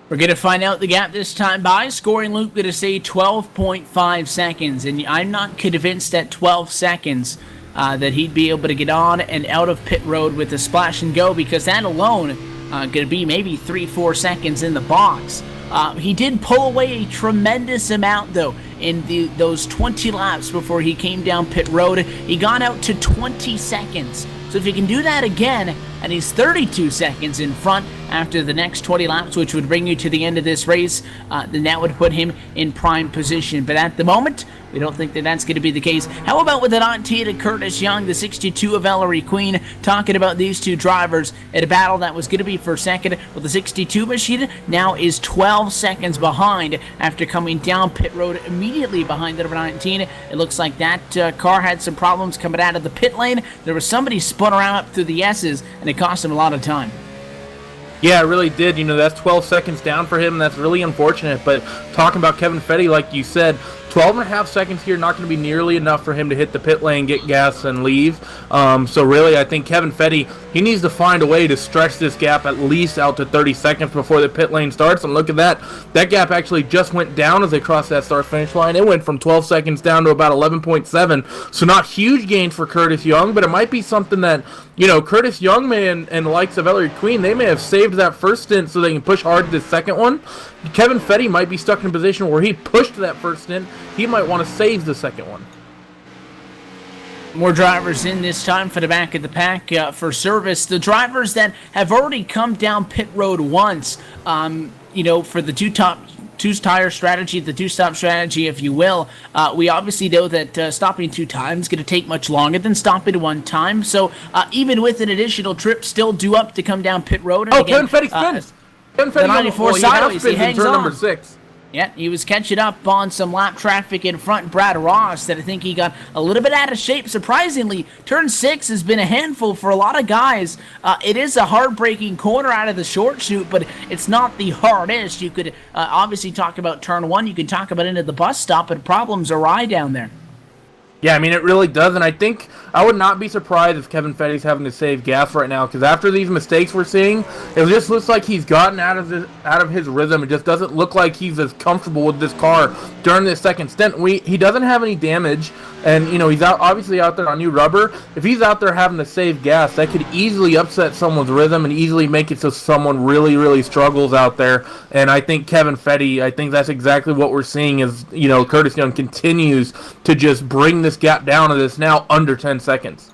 We're going to find out the gap this time by scoring Luke going to say 12.5 seconds, and I'm not convinced at 12 seconds that he'd be able to get on and out of pit road with a splash and go, because that alone going to be maybe 3-4 seconds in the box. He did pull away a tremendous amount, though, in those 20 laps before he came down pit road. He got out to 20 seconds. So if he can do that again, and he's 32 seconds in front after the next 20 laps, which would bring you to the end of this race, then that would put him in prime position. But at the moment, we don't think that that's going to be the case. How about with an on-tee to Curtis Young, the 62 of Ellery Queen, talking about these two drivers at a battle that was going to be for second, with the 62 machine now is 12 seconds behind after coming down pit road immediately behind the number 19. It looks like that car had some problems coming out of the pit lane. There was somebody spun around up through the S's, and it cost him a lot of time. Yeah, it really did. You know, that's 12 seconds down for him, and that's really unfortunate. But talking about Kevin Fetty, like you said, 12 and a half seconds here, not going to be nearly enough for him to hit the pit lane, get gas, and leave. So really, I think Kevin Fetty, he needs to find a way to stretch this gap at least out to 30 seconds before the pit lane starts. And look at that. That gap actually just went down as they crossed that start-finish line. It went from 12 seconds down to about 11.7. So not huge gains for Curtis Young, but it might be something that, you know, Curtis Young and the likes of Ellery Queen, they may have saved that first stint so they can push hard to the second one. Kevin Fetty might be stuck in a position where he pushed that first stint. He might want to save the second one. More drivers in this time for the back of the pack for service. The drivers that have already come down pit road once, for the two-tire strategy, the two-stop strategy, if you will. We obviously know that stopping 2 times is going to take much longer than stopping 1 time. So even with an additional trip still due up to come down pit road. And Kevin Fetty spins. Kevin Fetty the 94 sideways, he hangs on. Number 6. Yeah, he was catching up on some lap traffic in front. Brad Ross, that I think he got a little bit out of shape. Surprisingly, turn 6 has been a handful for a lot of guys. It is a heartbreaking corner out of the short chute, but it's not the hardest. You could obviously talk about turn 1. You could talk about into the bus stop, but problems awry down there. Yeah, I mean, it really does, and I think I would not be surprised if Kevin Fetty's having to save gas right now, because after these mistakes we're seeing, it just looks like he's gotten out of his rhythm. It just doesn't look like he's as comfortable with this car during this second stint. He doesn't have any damage, and he's obviously out there on new rubber. If he's out there having to save gas, that could easily upset someone's rhythm and easily make it so someone really, really struggles out there. And I think Kevin Fetty, I think that's exactly what we're seeing is, Curtis Young continues to just bring this gap down to this now under 10 seconds.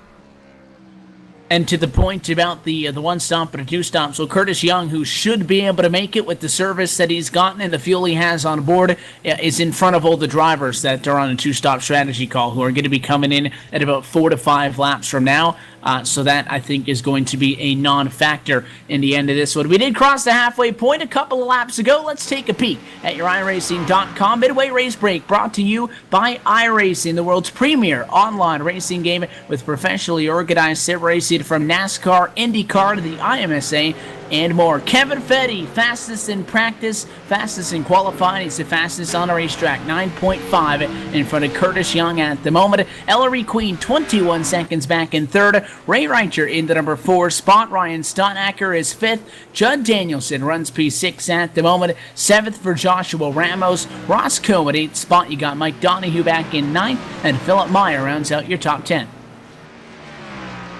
And to the point about the 1 stop and a 2 stop, so Curtis Young, who should be able to make it with the service that he's gotten and the fuel he has on board, is in front of all the drivers that are on a 2-stop strategy call, who are going to be coming in at about 4 to 5 laps from now. So that, I think, is going to be a non-factor in the end of this one. We did cross the halfway point a couple of laps ago. Let's take a peek at your iRacing.com. Midway Race Break brought to you by iRacing, the world's premier online racing game with professionally organized sim racing from NASCAR, IndyCar to the IMSA, and more. Kevin Fetty, fastest in practice, fastest in qualifying. He's the fastest on a racetrack, 9.5 in front of Curtis Young at the moment. Ellery Queen, 21 seconds back in 3rd. Ray Reicher in the number 4 spot. Ryan Stonacker is 5th. Judd Danielson runs P6 at the moment. 7th for Joshua Ramos. Ross Coe at 8th spot. You got Mike Donahue back in 9th. And Philip Meyer rounds out your top 10.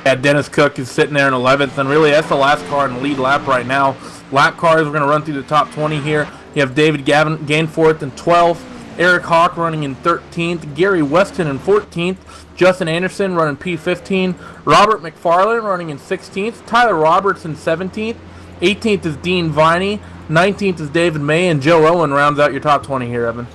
Yeah, Dennis Cook is sitting there in 11th, and really that's the last car in the lead lap right now. Lap cars, we're going to run through the top 20 here. You have David Gainforth in 12th, Eric Hawk running in 13th, Gary Weston in 14th, Justin Anderson running P15, Robert McFarland running in 16th, Tyler Roberts in 17th, 18th is Dean Viney, 19th is David May, and Joe Owen rounds out your top 20 here, Evan.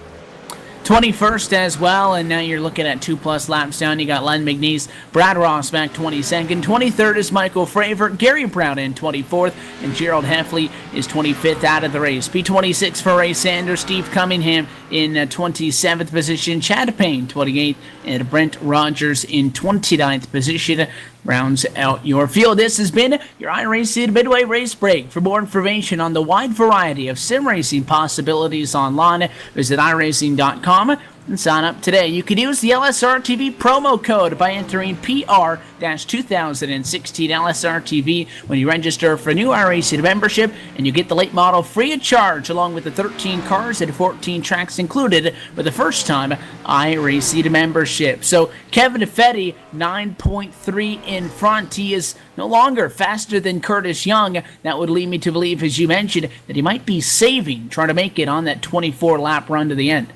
21st as well, and now you're looking at 2+ laps down. You got Len McNeese, Brad Ross back 22nd. 23rd is Michael Fravor, Gary Brown in 24th, and Gerald Heffley is 25th out of the race. P26 for Ray Sanders, Steve Cunningham in 27th position, Chad Payne 28th, and Brent Rogers in 29th position. Rounds out your field. This has been your iRacing Midway Race Break. For more information on the wide variety of sim racing possibilities online, visit iRacing.com and sign up today. You can use the LSRTV promo code by entering PR-2016 LSRTV when you register for a new iRacing membership, and you get the late model free of charge along with the 13 cars and 14 tracks included for the first time iRacing membership. So Kevin Fetty, 9.3 in front. He is no longer faster than Curtis Young. That would lead me to believe, as you mentioned, that he might be saving, trying to make it on that 24-lap run to the end.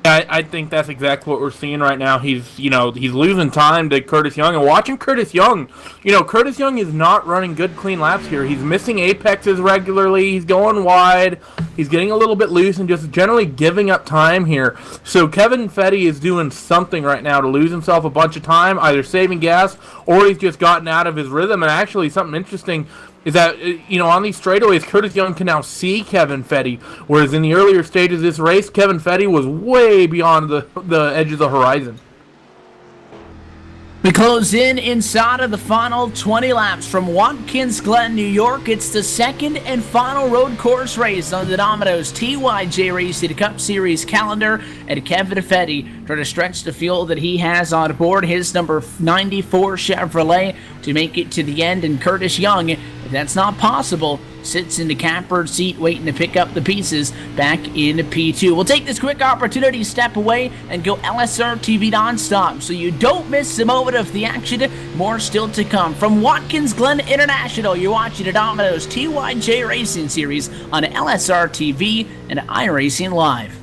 I think that's exactly what we're seeing right now. He's losing time to Curtis Young, and watching Curtis Young, Curtis Young is not running good clean laps here. He's missing apexes regularly. He's going wide. He's getting a little bit loose and just generally giving up time here. So Kevin Fetty is doing something right now to lose himself a bunch of time, either saving gas or he's just gotten out of his rhythm. And actually, something interesting is that, on these straightaways, Curtis Young can now see Kevin Fetty, whereas in the earlier stages of this race, Kevin Fetty was way beyond the edge of the horizon. We close inside of the final 20 laps from Watkins Glen, New York. It's the second and final road course race on the Domino's TYJ Racing Cup Series calendar, and Kevin Fetty trying to stretch the fuel that he has on board his number 94 Chevrolet to make it to the end, and Curtis Young, if that's not possible, sits in the catbird seat waiting to pick up the pieces back in P2. We'll take this quick opportunity, step away, and go LSRTV nonstop so you don't miss a moment of the action. More still to come. From Watkins Glen International, you're watching the Domino's TYJ Racing Series on LSRTV and iRacing Live.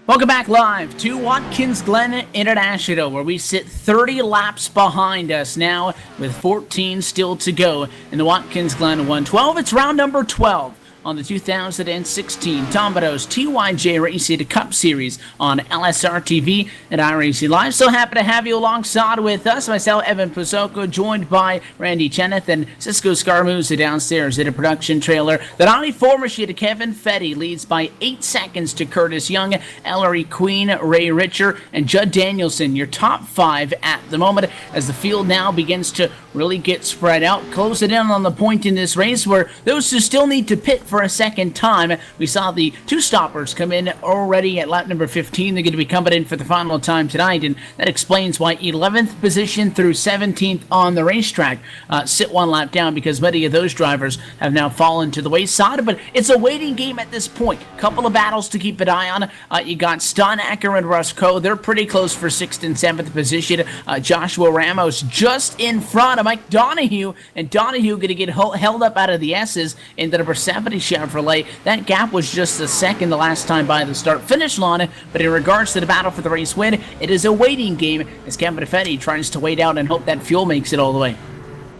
Welcome back live to Watkins Glen International, where we sit 30 laps behind us now with 14 still to go in the Watkins Glen 112. It's round number 12 on the 2016 Domino's TYJ Racing Cup Series on LSRTV and iRacing Live. So happy to have you alongside with us. Myself, Evan Pasoko, joined by Randy Cheneth and Cisco Scarmuzza downstairs in a production trailer. The 94 machine, Kevin Fetty, leads by 8 seconds to Curtis Young, Ellery Queen, Ray Richer, and Judd Danielson, your top 5 at the moment, as the field now begins to really get spread out. Close it in on the point in this race where those who still need to pit for a second time. We saw the 2 stoppers come in already at lap number 15. They're going to be coming in for the final time tonight, and that explains why 11th position through 17th on the racetrack sit 1 lap down, because many of those drivers have now fallen to the wayside. But it's a waiting game at this point. Couple of battles to keep an eye on. You got Stonacker and Rusco. They're pretty close for 6th and 7th position. Joshua Ramos just in front of Mike Donahue, and Donahue going to get held up out of the S's into number 70 Chevrolet. That gap was just a second the last time by the start-finish line, but in regards to the battle for the race win, it is a waiting game as Kevin Fetty tries to wait out and hope that fuel makes it all the way.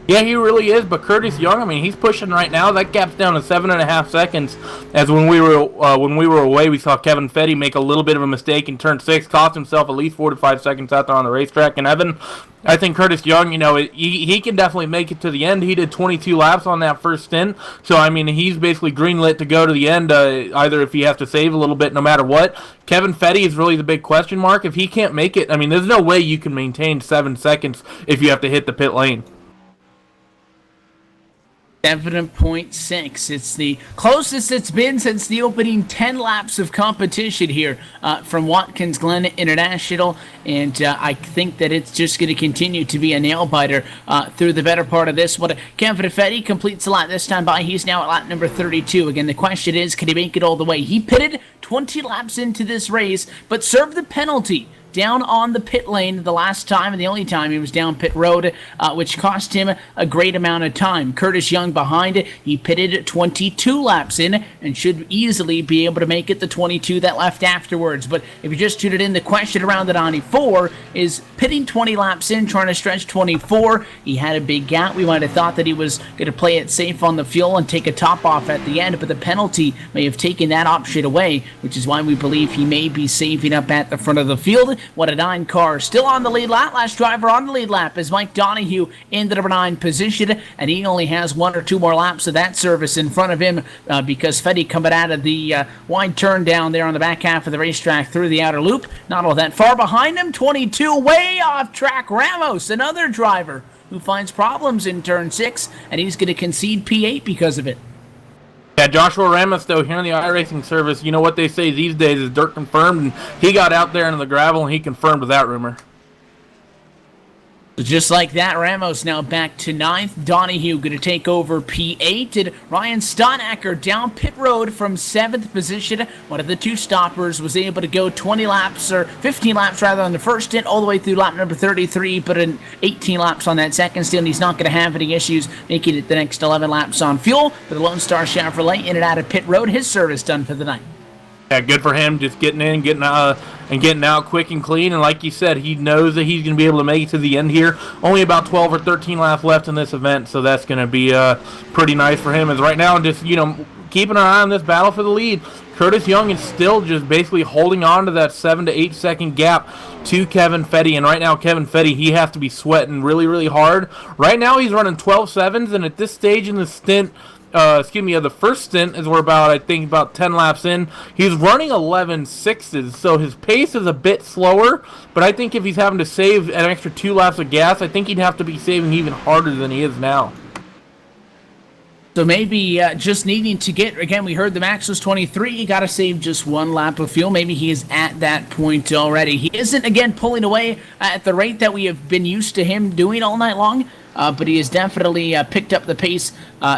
Yeah, he really is, but Curtis Young, I mean, he's pushing right now. That gap's down to 7.5 seconds, as when we were away, we saw Kevin Fetty make a little bit of a mistake in turn 6, cost himself at least 4 to 5 seconds out there on the racetrack. And Evan, I think Curtis Young, he can definitely make it to the end. He did 22 laps on that first stint, so, I mean, he's basically greenlit to go to the end, either if he has to save a little bit no matter what. Kevin Fetty is really the big question mark. If he can't make it, I mean, there's no way you can maintain 7 seconds if you have to hit the pit lane. 7.6. It's the closest it's been since the opening 10 laps of competition here from Watkins Glen International, and I think that it's just going to continue to be a nail-biter through the better part of this one. Kevin Fetty completes the lap this time by. He's now at lap number 32. Again, the question is, can he make it all the way? He pitted 20 laps into this race, but served the penalty down on the pit lane the last time, and the only time he was down pit road, which cost him a great amount of time. Curtis Young behind, he pitted 22 laps in and should easily be able to make it the 22 that left afterwards. But if you just tuned it in, the question around the 94 is pitting 20 laps in, trying to stretch 24. He had a big gap. We might have thought that he was going to play it safe on the fuel and take a top off at the end, but the penalty may have taken that option away, which is why we believe he may be saving up at the front of the field. What a 9 car. Still on the lead lap. Last driver on the lead lap is Mike Donahue in the number 9 position, and he only has 1 or 2 more laps of that service in front of him because Fetty coming out of the wide turn down there on the back half of the racetrack through the outer loop. Not all that far behind him. 22 way off track. Ramos, another driver who finds problems in turn 6, and he's going to concede P8 because of it. Yeah, Joshua Ramos, though, here in the iRacing service, you know what they say these days is dirt confirmed, and he got out there into the gravel, and he confirmed that rumor. So just like that, Ramos now back to 9th. Donahue going to take over P8. And Ryan Stonacker down pit road from 7th position. One of the 2 stoppers was able to go 20 laps, or 15 laps rather, on the first stint, all the way through lap number 33, but in 18 laps on that second stint. He's not going to have any issues making it the next 11 laps on fuel. For the Lone Star Chevrolet, in and out of pit road, his service done for the night. Yeah, good for him, just getting in, getting out quick and clean. And like you said, he knows that he's going to be able to make it to the end here. Only about 12 or 13 laps left in this event, so that's going to be pretty nice for him. As right now, just keeping an eye on this battle for the lead. Curtis Young is still just basically holding on to that 7 to 8 second gap to Kevin Fetty. And right now, Kevin Fetty, he has to be sweating really, really hard. Right now, he's running 12.7s, and at this stage in the stint, the first stint is we're about 10 laps in. He's running 11.6s, so his pace is a bit slower, but I think if he's having to save an extra 2 laps of gas, I think he'd have to be saving even harder than he is now. So maybe just needing to get, again, we heard the max was 23. You got to save just 1 lap of fuel. Maybe he is at that point already. He isn't, again, pulling away at the rate that we have been used to him doing all night long. but he has definitely picked up the pace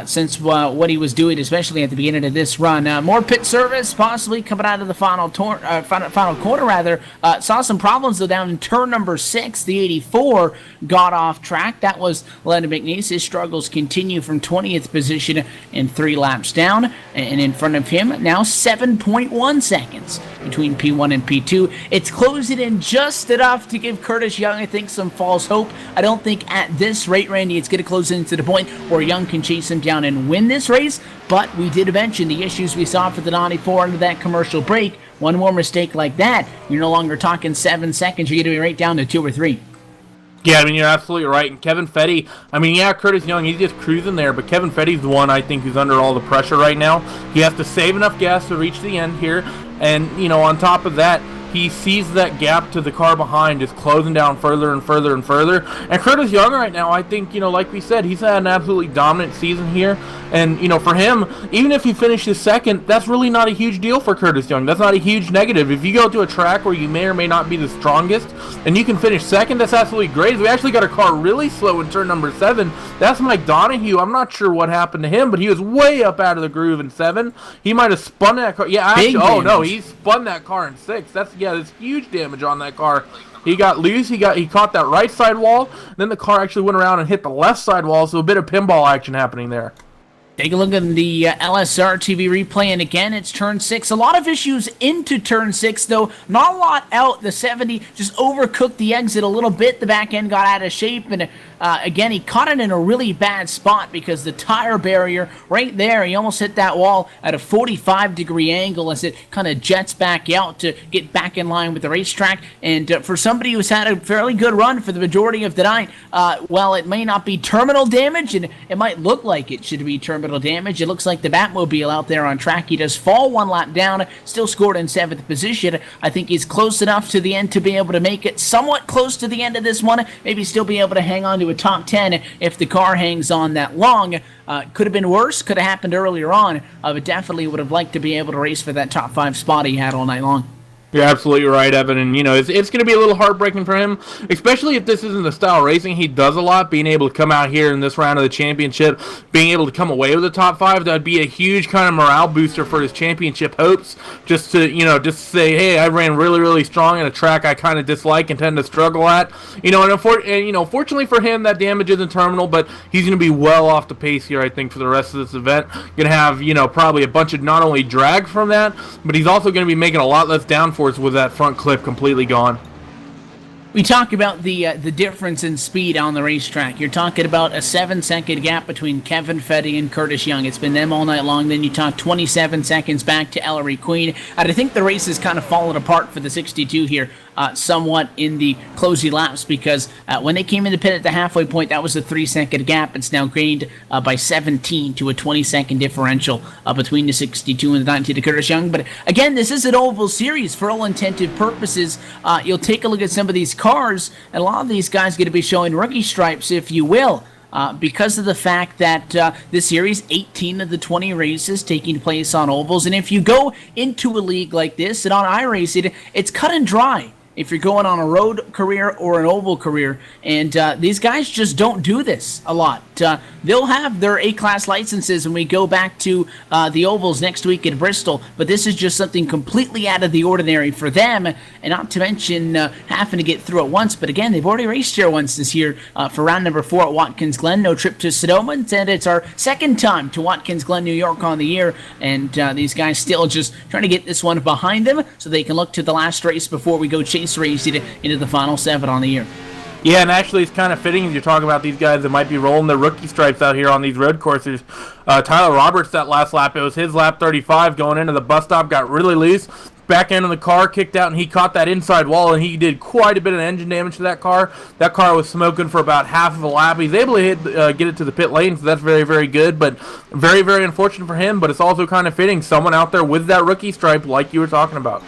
since what he was doing, especially at the beginning of this run. More pit service possibly coming out of the final quarter, rather. Saw some problems, though, down in turn number 6. The 84 got off track. That was Lennon McNeese. His struggles continue from 20th position and 3 laps down. And in front of him, now 7.1 seconds between P1 and P2. It's closing in just enough to give Curtis Young, I think, some false hope. I don't think at this rate, Randy, it's going to close in to the point where Young can chase him down and win this race. But we did mention the issues we saw for the 94 under that commercial break. One more mistake like that, you're no longer talking 7 seconds. You're going to be right down to 2 or 3. Yeah, I mean, you're absolutely right. And Kevin Fetty, I mean, yeah, Curtis Young, he's just cruising there, but Kevin Fetty's the one I think who's under all the pressure right now. He has to save enough gas to reach the end here, and, you know, on top of that, he sees that gap to the car behind just closing down further and further and further. And Curtis Young right now, I think, you know, like we said, he's had an absolutely dominant season here. And, you know, for him, even if he finishes second, that's really not a huge deal for Curtis Young. That's not a huge negative. If you go to a track where you may or may not be the strongest and you can finish second, that's absolutely great. We actually got a car really slow in turn number 7. That's Mike Donahue. I'm not sure what happened to him, but he was way up out of the groove in 7. He might have spun that car. Yeah, actually, oh no, he spun that car in 6. There's huge damage on that car. He got loose. He caught that right side wall. Then the car actually went around and hit the left side wall. So a bit of pinball action happening there. Take a look at the LSRTV replay, and again, it's turn 6. A lot of issues into turn 6, though. Not a lot out. The 70 just overcooked the exit a little bit. The back end got out of shape, and again, he caught it in a really bad spot because the tire barrier right there, he almost hit that wall at a 45-degree angle as it kind of jets back out to get back in line with the racetrack. And for somebody who's had a fairly good run for the majority of the night, well, it may not be terminal damage, and it might look like it should be terminal damage. It looks like the Batmobile out there on track. He does fall 1 lap down, still scored in 7th position. I think he's close enough to the end to be able to make it somewhat close to the end of this one. Maybe still be able to hang on to a top 10 if the car hangs on that long. Could have been worse, could have happened earlier on, but definitely would have liked to be able to race for that top 5 spot he had all night long. You're absolutely right, Evan, and, you know, it's going to be a little heartbreaking for him, especially if this isn't the style of racing he does a lot. Being able to come out here in this round of the championship, being able to come away with the top 5, that would be a huge kind of morale booster for his championship hopes, just to, you know, just say, hey, I ran really, really strong in a track I kind of dislike and tend to struggle at. You know, and fortunately for him, that damage isn't terminal, but he's going to be well off the pace here, I think, for the rest of this event. Going to have, you know, probably a bunch of not only drag from that, but he's also going to be making a lot less downforce with that front clip completely gone. We talk about the difference in speed on the racetrack. You're talking about a 7-second gap between Kevin Fetty and Curtis Young. It's been them all night long. Then you talk 27 seconds back to Ellery Queen. And I think the race has kind of fallen apart for the 62 here somewhat in the closing laps because when they came in the pit at the halfway point, that was a 3-second gap. It's now gained by 17 to a 20-second differential between the 62 and the 19 to Curtis Young. But again, this is an oval series for all intended purposes. You'll take a look at some of these cars, and a lot of these guys going to be showing rookie stripes, if you will. Because of the fact that this series, 18 of the 20 races taking place on ovals. And if you go into a league like this, and on iRacing, it's cut and dry if you're going on a road career or an oval career. And these guys just don't do this a lot. They'll have their A-class licenses when we go back to the ovals next week in Bristol, but this is just something completely out of the ordinary for them, and not to mention having to get through it once. But again, they've already raced here once this year for round number 4 at Watkins Glen. No trip to Sonoma, and it's our second time to Watkins Glen, New York on the year, and these guys still just trying to get this one behind them so they can look to the last race before we go chase race into the final 7 on the year. Yeah, and actually it's kind of fitting as you're talking about these guys that might be rolling their rookie stripes out here on these road courses. Tyler Roberts, that last lap, it was his lap 35 going into the bus stop, got really loose. Back end of the car kicked out, and he caught that inside wall, and he did quite a bit of engine damage to that car. That car was smoking for about half of a lap. He's able to get it to the pit lane, so that's very, very good, but very, very unfortunate for him. But it's also kind of fitting, someone out there with that rookie stripe like you were talking about.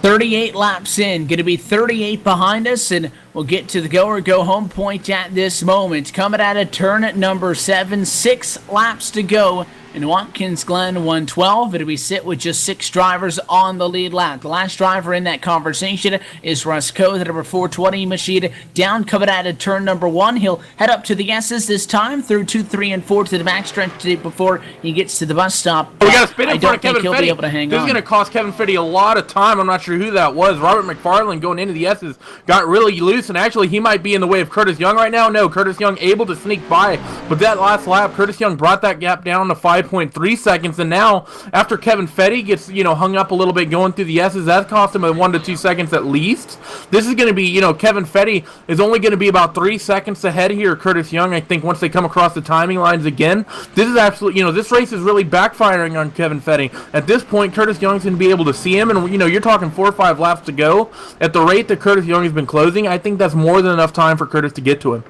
38 laps in, going to be 38 behind us, and we'll get to the go or go home point at this moment. Coming out of turn at number 7, 6 laps to go In Watkins Glen 112, it'll be sit with just 6 drivers on the lead lap. The last driver in that conversation is Russ Coe, the number 420 machine, down coming out of turn number 1. He'll head up to the S's this time through 2, 3, and 4 to the backstretch before he gets to the bus stop. We got to spin in front of Kevin he'll Fetty. be able to hang This on. is going to cost Kevin Fetty a lot of time. I'm not sure who that was. Robert McFarland going into the S's got really loose, and actually he might be in the way of Curtis Young right now. No, Curtis Young able to sneak by, but that last lap, Curtis Young brought that gap down to 5.3 seconds. And now, after Kevin Fetty gets, hung up a little bit going through the S's, that cost him 1 to 2 seconds at least. This is going to be, Kevin Fetty is only going to be about 3 seconds ahead here of Curtis Young, I think, once they come across the timing lines again. This is absolutely, this race is really backfiring on Kevin Fetty. At this point, Curtis Young's going to be able to see him, and, you're talking 4 or 5 laps to go. At the rate that Curtis Young has been closing, I think that's more than enough time for Curtis to get to him.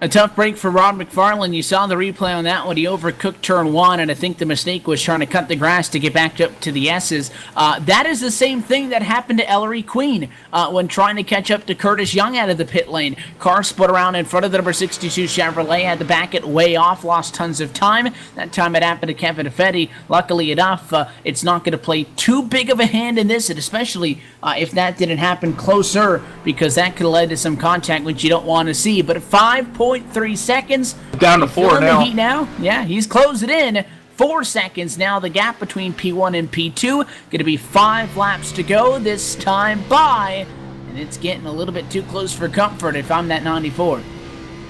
A tough break for Rod McFarland. You saw the replay on that one. He overcooked turn 1, and I think the mistake was trying to cut the grass to get back up to the S's. That is the same thing that happened to Ellery Queen when trying to catch up to Curtis Young out of the pit lane. Car split around in front of the number 62 Chevrolet, had to back it way off, lost tons of time. That time it happened to Kevin Fetty. Luckily enough, it's not going to play too big of a hand in this, and especially if that didn't happen closer, because that could have led to some contact, which you don't want to see. But at 5.3 seconds, down to 4 now. The heat now. Yeah, he's closing in. 4 seconds now. The gap between P1 and P2. Going to be 5 laps to go this time by, and it's getting a little bit too close for comfort if I'm that 94.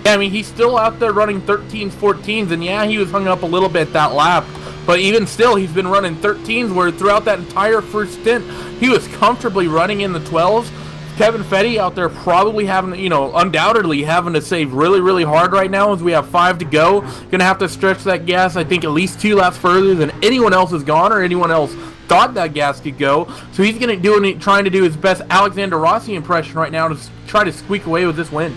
Yeah, I mean, he's still out there running 13s, 14s, and yeah, he was hung up a little bit that lap. But even still, he's been running 13s, where throughout that entire first stint, he was comfortably running in the 12s. Kevin Fetty out there probably having, undoubtedly having to save really, really hard right now as we have 5 to go. Going to have to stretch that gas, I think, at least 2 laps further than anyone else has gone or anyone else thought that gas could go. So he's going to trying to do his best Alexander Rossi impression right now to try to squeak away with this win.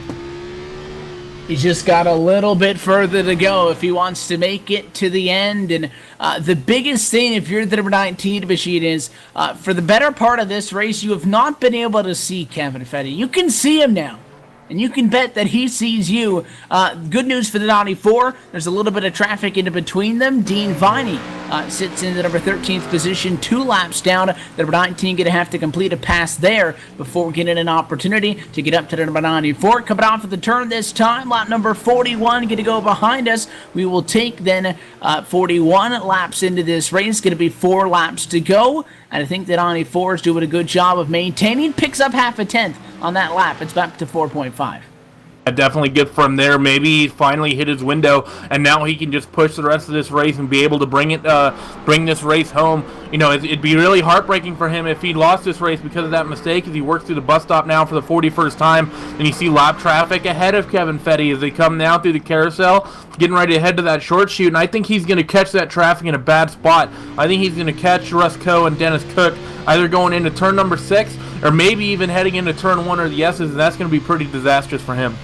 He's just got a little bit further to go if he wants to make it to the end. And the biggest thing, if you're the number 19 machine, is for the better part of this race, you have not been able to see Kevin Fetty. You can see him now, and you can bet that he sees you. Good news for the 94. There's a little bit of traffic in between them. Dean Viney sits in the number 13th position, 2 laps down. The number 19 going to have to complete a pass there before getting an opportunity to get up to the number 94. Coming off of the turn this time, lap number 41 going to go behind us. We will take then 41 laps into this race. Going to be 4 laps to go. And I think that 94 is doing a good job of maintaining. Picks up half a tenth on that lap. It's back to 4.5. Definitely good from there. Maybe he finally hit his window, and now he can just push the rest of this race and be able to bring this race home. It'd be really heartbreaking for him if he lost this race because of that mistake, as he works through the bus stop now for the 41st time. And you see lap traffic ahead of Kevin Fetty as they come now through the carousel, getting ready to head to that short chute. And I think he's going to catch that traffic in a bad spot. I think he's going to catch Russ Coe and Dennis Cook either going into turn number 6 or maybe even heading into turn 1 or the S's, and that's going to be pretty disastrous for him.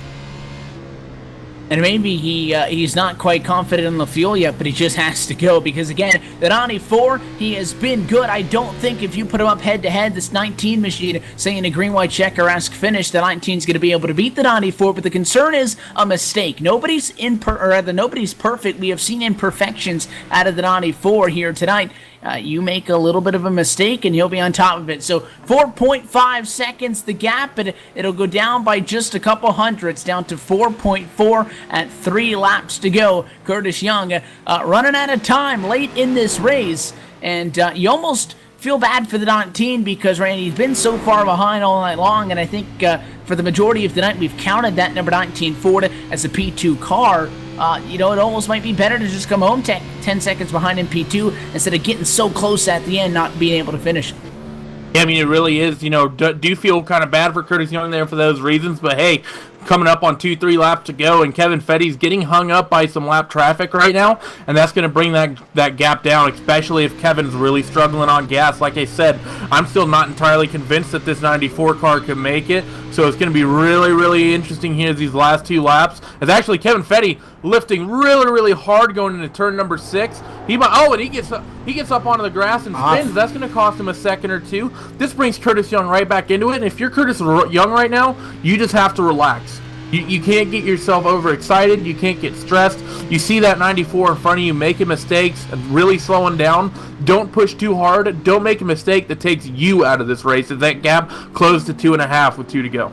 And maybe he's not quite confident in the fuel yet, but he just has to go because, again, the 94, he has been good. I don't think if you put him up head-to-head, this 19 machine, saying a green-white checker-esque finish, the 19 is going to be able to beat the 94, but the concern is a mistake. Nobody's perfect. We have seen imperfections out of the 94 here tonight. You make a little bit of a mistake and he'll be on top of it. So 4.5 seconds the gap, and it'll go down by just a couple hundredths, down to 4.4 at 3 laps to go. Curtis Young running out of time late in this race, and you almost feel bad for the 19 because, Randy, he's been so far behind all night long, and I think for the majority of the night we've counted that number 19 Ford as a P2 car. It almost might be better to just come home 10 seconds behind in P2 instead of getting so close at the end, not being able to finish. Yeah, I mean, it really is. Do feel kind of bad for Curtis Young there for those reasons, but hey, coming up on 2-3 laps to go, and Kevin Fetty's getting hung up by some lap traffic right now, and that's going to bring that gap down, especially if Kevin's really struggling on gas. Like I said, I'm still not entirely convinced that this 94 car can make it, so it's going to be really, really interesting here these last 2 laps. It's actually Kevin Fetty lifting really, really hard going into turn number 6. And he gets up onto the grass and spins. That's going to cost him a second or 2. This brings Curtis Young right back into it, and if you're Curtis Young right now, you just have to relax. You can't get yourself overexcited. You can't get stressed. You see that 94 in front of you making mistakes, really slowing down. Don't push too hard. Don't make a mistake that takes you out of this race. As that gap closed to 2.5 with 2 to go.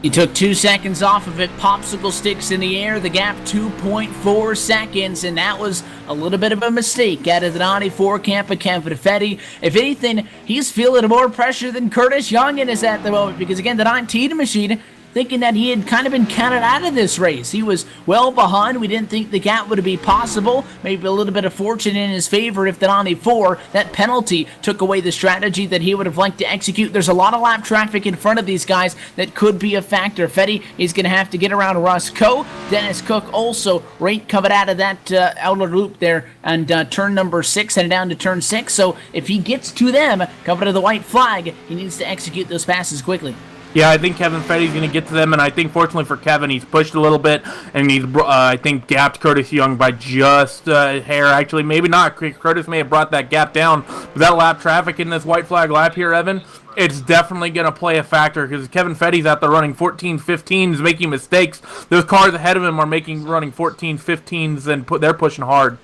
He took 2 seconds off of it, popsicle sticks in the air, the gap 2.4 seconds, and that was a little bit of a mistake out of the 94 camp of Kevin Fetty. If anything, he's feeling more pressure than Curtis Young is at the moment, because again, the 19 machine, thinking that he had kind of been counted out of this race. He was well behind. We didn't think the gap would be possible. Maybe a little bit of fortune in his favor if the 94, that penalty, took away the strategy that he would have liked to execute. There's a lot of lap traffic in front of these guys that could be a factor. Fetty is going to have to get around Russ Coe. Dennis Cook also right covered out of that outer loop there and turn number 6 headed down to turn 6. So if he gets to them, covered to the white flag, he needs to execute those passes quickly. Yeah, I think Kevin Fetty's going to get to them, and I think fortunately for Kevin, he's pushed a little bit, and he's, I think, gapped Curtis Young by just a hair. Actually, maybe not. Curtis may have brought that gap down, but that lap traffic in this white flag lap here, Evan, it's definitely going to play a factor, because Kevin Fetty's out there running 14-15s, making mistakes. Those cars ahead of him are running 14-15s, and they're pushing hard.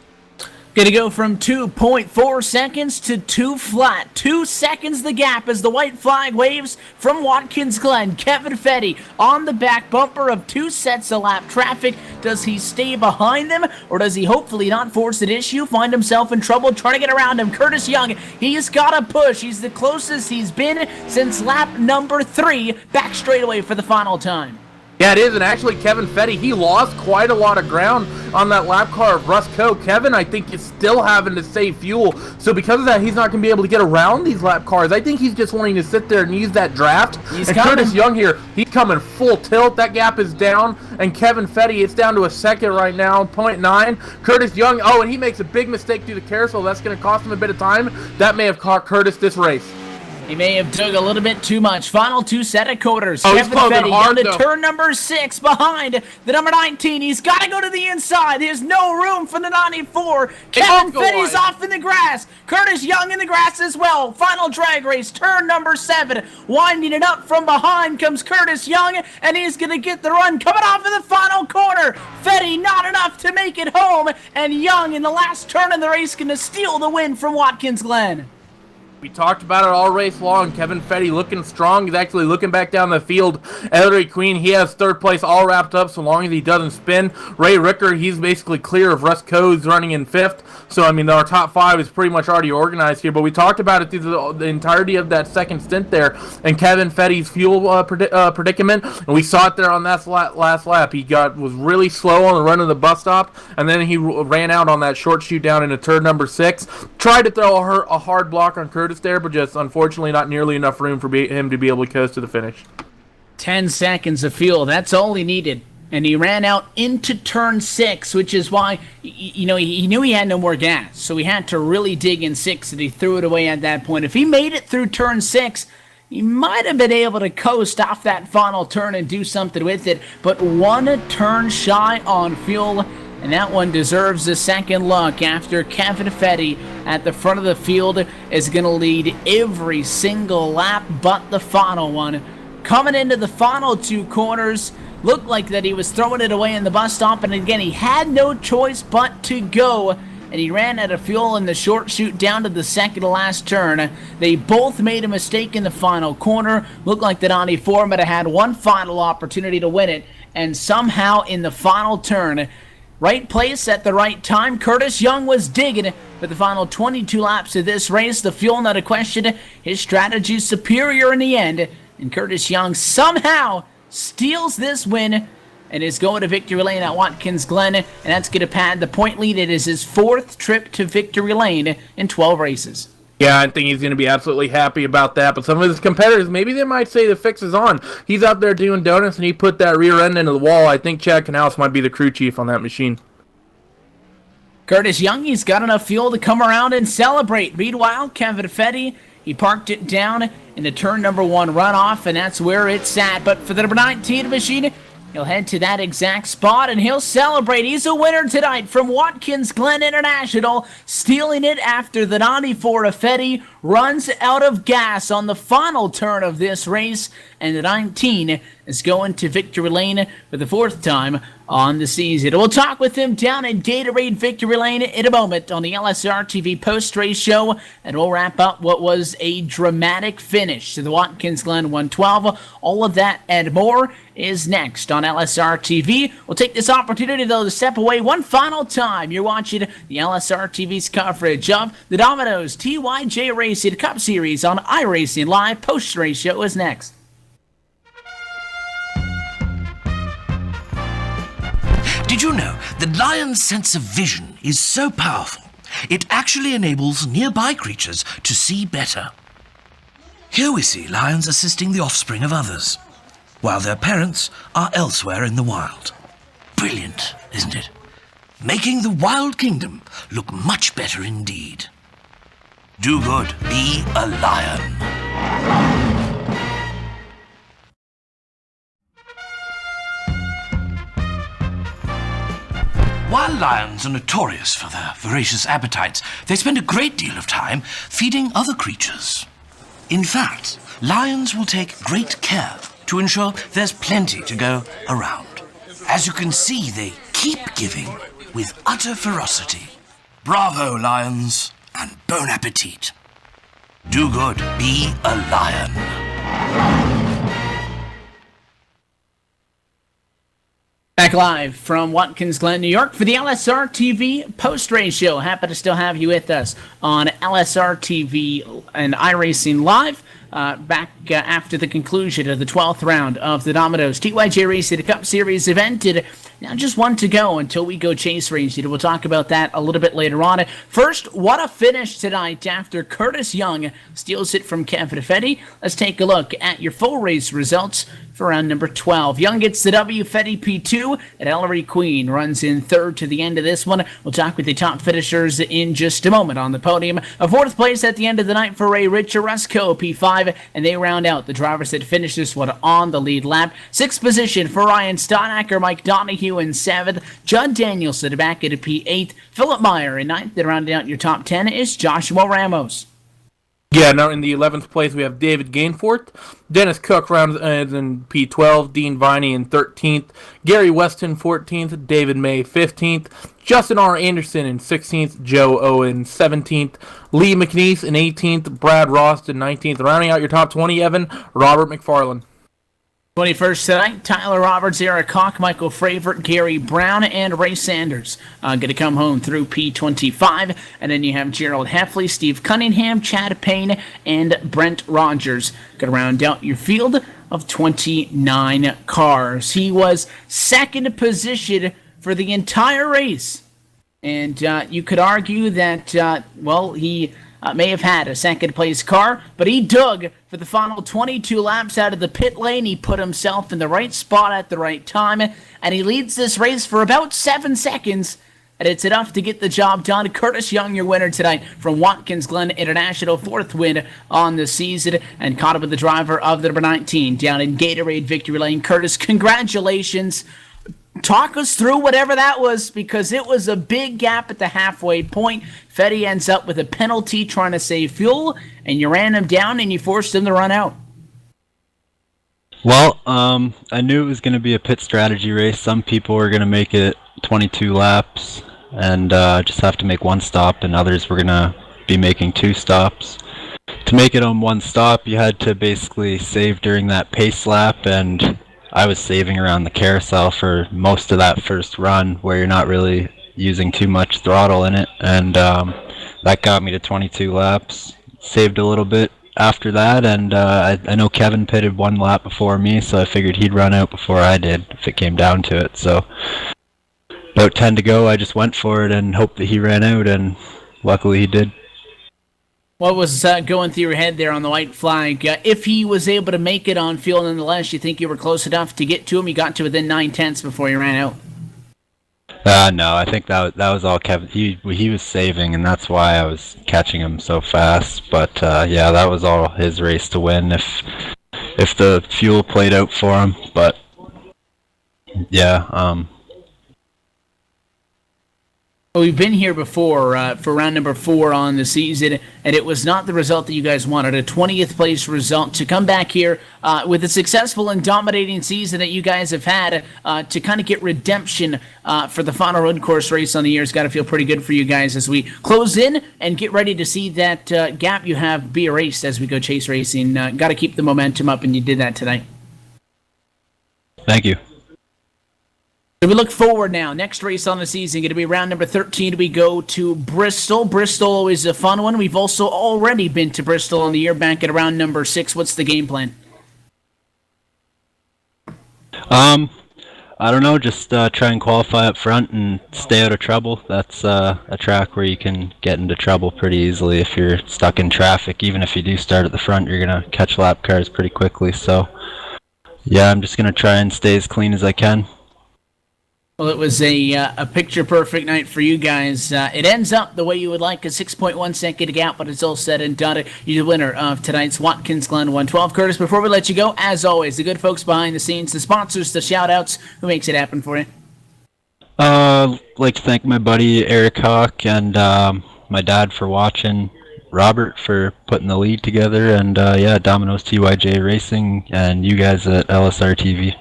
Gonna go from 2.4 seconds to 2 flat. 2 seconds the gap as the white flag waves from Watkins Glen. Kevin Fetty on the back bumper of 2 sets of lap traffic. Does he stay behind them, or does he hopefully not force an issue, find himself in trouble trying to get around him? Curtis Young, he's got to push. He's the closest he's been since lap number 3. Back straightaway for the final time. Yeah, it is, and actually Kevin Fetty, he lost quite a lot of ground on that lap car of Russ Coe. Kevin, I think, is still having to save fuel, so because of that, he's not going to be able to get around these lap cars. I think he's just wanting to sit there and use that draft. He's and coming. Curtis Young here, he's coming full tilt. That gap is down, and Kevin Fetty, it's down to a second right now, 0.9. Curtis Young, oh, and he makes a big mistake through the carousel. That's going to cost him a bit of time. That may have caught Curtis this race. He may have dug a little bit too much. Final 2 set of quarters. Oh, Kevin he's closing Fetty hard, down to though. turn number 6 behind the number 19. He's got to go to the inside. There's no room for the 94. Kevin Fetty's off in the grass. Curtis Young in the grass as well. Final drag race, turn number 7. Winding it up from behind comes Curtis Young, and he's going to get the run coming off in the final corner. Fetty not enough to make it home, and Young in the last turn of the race going to steal the win from Watkins Glen. We talked about it all race long. Kevin Fetty looking strong. He's actually looking back down the field. Ellery Queen, he has 3rd place all wrapped up so long as he doesn't spin. Ray Ricker, he's basically clear of Russ Coe's running in 5th. So, I mean, our top 5 is pretty much already organized here. But we talked about it through the entirety of that second stint there. And Kevin Fetty's fuel predicament. And we saw it there on that last lap. He was really slow on the run of the bus stop. And then he ran out on that short shoot down into turn number 6. Tried to throw a hard block on Curtis there, but just unfortunately not nearly enough room for him to be able to coast to the finish. 10 seconds of fuel, that's all he needed. And he ran out into turn 6, which is why, he knew he had no more gas. So he had to really dig in 6, and he threw it away at that point. If he made it through turn 6, he might have been able to coast off that final turn and do something with it. But 1 turn shy on fuel, and that one deserves a second look after Kevin Fetty at the front of the field is going to lead every single lap but the final one. Coming into the final 2 corners, looked like that he was throwing it away in the bus stop, and again, he had no choice but to go, and he ran out of fuel in the short shoot down to the second to last turn. They both made a mistake in the final corner. Looked like the 94 might have had one final opportunity to win it, and somehow in the final turn, right place at the right time, Curtis Young was digging for the final 22 laps of this race. The fuel, not a question. His strategy is superior in the end, and Curtis Young somehow steals this win and is going to victory lane at Watkins Glen, and that's going to pad the point lead. It is his 4th trip to victory lane in 12 races. Yeah, I think he's going to be absolutely happy about that. But some of his competitors, maybe they might say the fix is on. He's out there doing donuts, and he put that rear end into the wall. I think Chad Canals might be the crew chief on that machine. Curtis Young, he's got enough fuel to come around and celebrate. Meanwhile, Kevin Fetty, he parked it down in the turn number 1 runoff, and that's where it's at. But for the number 19 machine, he'll head to that exact spot, and he'll celebrate. He's a winner tonight from Watkins Glen International, stealing it after the 94 of Fetty runs out of gas on the final turn of this race, and the 19 is going to victory lane for the fourth time on the season. We'll talk with him down in Gatorade Victory Lane in a moment on the LSRTV post-race show, and we'll wrap up what was a dramatic finish to the Watkins Glen 112. All of that and more is next on LSRTV. We'll take this opportunity, though, to step away one final time. You're watching the LSRTV's coverage of the Domino's TYJ Racing Cup Series on iRacing Live. Post-race show is next. Did you know that Lion's sense of vision is so powerful, it actually enables nearby creatures to see better? Here we see lions assisting the offspring of others, while their parents are elsewhere in the wild. Brilliant, isn't it? Making the wild kingdom look much better indeed. Do good, be a lion. While lions are notorious for their voracious appetites, they spend a great deal of time feeding other creatures. In fact, lions will take great care to ensure there's plenty to go around. As you can see, they keep giving with utter ferocity. Bravo, lions, and bon appetit. Do good, be a lion. Back live from Watkins Glen, New York for the LSRTV post-race show. Happy to still have you with us on LSRTV and iRacing Live. Back after the conclusion of the 12th round of the Domino's TYJ Racing Cup Series event. Now just one to go until we go chase racing. We'll talk about that a little bit later on. First, what a finish tonight after Curtis Young steals it from Kevin Fetty. Let's take a look at your full race results for round number 12. Young gets the W, Fetty P2, and Ellery Queen runs in third to the end of this one. We'll talk with the top finishers in just a moment on the podium. A fourth place at the end of the night for Ray Richaresco, P5, and they round out the drivers that finished this one on the lead lap. Sixth position for Ryan Stonacker, Mike Donahue in seventh, Judd Danielson back at a P8, Philip Meyer in ninth. Then rounding out your top 10 is Joshua Ramos. Yeah, now in the 11th place we have David Gainfort, Dennis Cook rounds in P12, Dean Viney in 13th, Gary Weston 14th, David May 15th, Justin R. Anderson in 16th, Joe Owen 17th, Lee McNeese in 18th, Brad Rost in 19th. Rounding out your top 20, Evan, Robert McFarland. 21st tonight, Tyler Roberts, Eric Hawk, Michael Fravert, Gary Brown, and Ray Sanders going to come home through P25. And then you have Gerald Heffley, Steve Cunningham, Chad Payne, and Brent Rogers. Going to round out your field of 29 cars. He was second position for the entire race. And you could argue that, he may have had a second-place car, but he dug for the final 22 laps out of the pit lane. He put himself in the right spot at the right time, and he leads this race for about 7 seconds, and it's enough to get the job done. Curtis Young, your winner tonight from Watkins Glen International, fourth win on the season, and caught up with the driver of the number 19 down in Gatorade Victory Lane. Curtis, congratulations. Talk us through whatever that was, because it was a big gap at the halfway point. Fetty ends up with a penalty trying to save fuel, and you ran him down and you forced him to run out. Well, I knew it was going to be a pit strategy race. Some people were going to make it 22 laps and just have to make one stop, and others were going to be making 2 stops. To make it on one stop, you had to basically save during that pace lap, and I was saving around the carousel for most of that first run where you're not really using too much throttle in it, and that got me to 22 laps. Saved a little bit after that, and I know Kevin pitted 1 lap before me, so I figured he'd run out before I did if it came down to it. So about 10 to go, I just went for it and hoped that he ran out, and luckily he did. What was going through your head there on the white flag? If he was able to make it on field nonetheless, you think you were close enough to get to him? You got to within 9/10 before you ran out. No, I think that was all Kevin. He was saving, and that's why I was catching him so fast. But yeah, that was all his race to win if the fuel played out for him. But yeah. Well, we've been here before for round number 4 on the season, and it was not the result that you guys wanted, a 20th place result. To come back here with a successful and dominating season that you guys have had to kind of get redemption for the final road course race on the year has got to feel pretty good for you guys as we close in and get ready to see that gap you have be erased as we go chase racing. Got to keep the momentum up, and you did that tonight. Thank you. So we look forward now. Next race on the season going to be round number 13. We go to Bristol. Bristol always a fun one. We've also already been to Bristol on the year back at around number 6. What's the game plan? I don't know. Just try and qualify up front and stay out of trouble. That's a track where you can get into trouble pretty easily if you're stuck in traffic. Even if you do start at the front, you're going to catch lap cars pretty quickly. So, yeah, I'm just going to try and stay as clean as I can. Well, it was a picture-perfect night for you guys. It ends up the way you would like, a 6.1 second gap, but it's all said and done. You're the winner of tonight's Watkins Glen 112. Curtis, before we let you go, as always, the good folks behind the scenes, the sponsors, the shout-outs, who makes it happen for you? I'd like to thank my buddy Eric Hawk and my dad for watching, Robert for putting the lead together, and Domino's TYJ Racing, and you guys at LSRTV.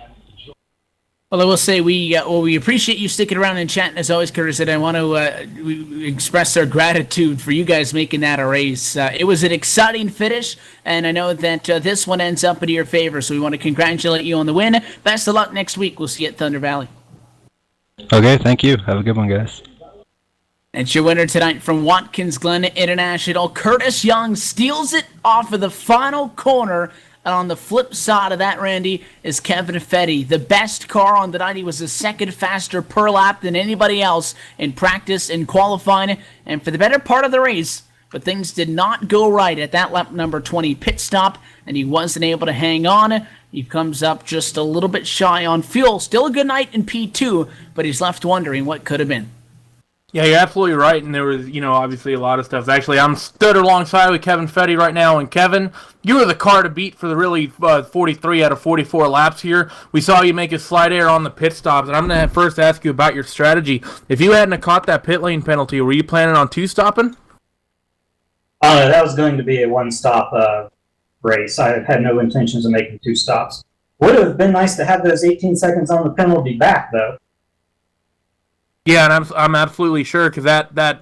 Well, I will say we appreciate you sticking around and chatting as always, Curtis, and I want to express our gratitude for you guys making that a race. It was an exciting finish, and I know that this one ends up in your favor, so we want to congratulate you on the win. Best of luck next week. We'll see you at Thunder Valley. Okay, thank you. Have a good one, guys. And your winner tonight from Watkins Glen International, Curtis Young, steals it off of the final corner. And on the flip side of that, Randy, is Kevin Fetty. The best car on the night. He was a second faster per lap than anybody else in practice and qualifying and for the better part of the race. But things did not go right at that lap number 20 pit stop, and he wasn't able to hang on. He comes up just a little bit shy on fuel. Still a good night in P2, but he's left wondering what could have been. Yeah, you're absolutely right, and there was, obviously a lot of stuff. Actually, I'm stood alongside with Kevin Fetty right now, and Kevin, you were the car to beat for the really 43 out of 44 laps here. We saw you make a slide error on the pit stops, and I'm going to first ask you about your strategy. If you hadn't caught that pit lane penalty, were you planning on two-stopping? That was going to be a one-stop race. I had no intentions of making 2 stops. Would have been nice to have those 18 seconds on the penalty back, though. Yeah, and I'm absolutely sure because that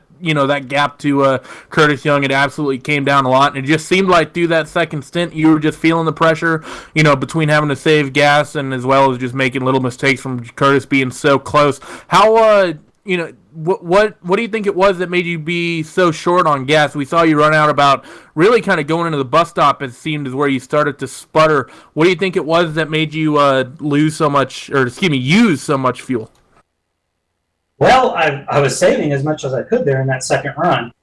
gap to Curtis Young, it absolutely came down a lot, and it just seemed like through that second stint you were just feeling the pressure, between having to save gas and as well as just making little mistakes from Curtis being so close. How what do you think it was that made you be so short on gas? We saw you run out about really kind of going into the bus stop. It seemed is where you started to sputter. What do you think it was that made you use so much fuel? Well, I was saving as much as I could there in that second run.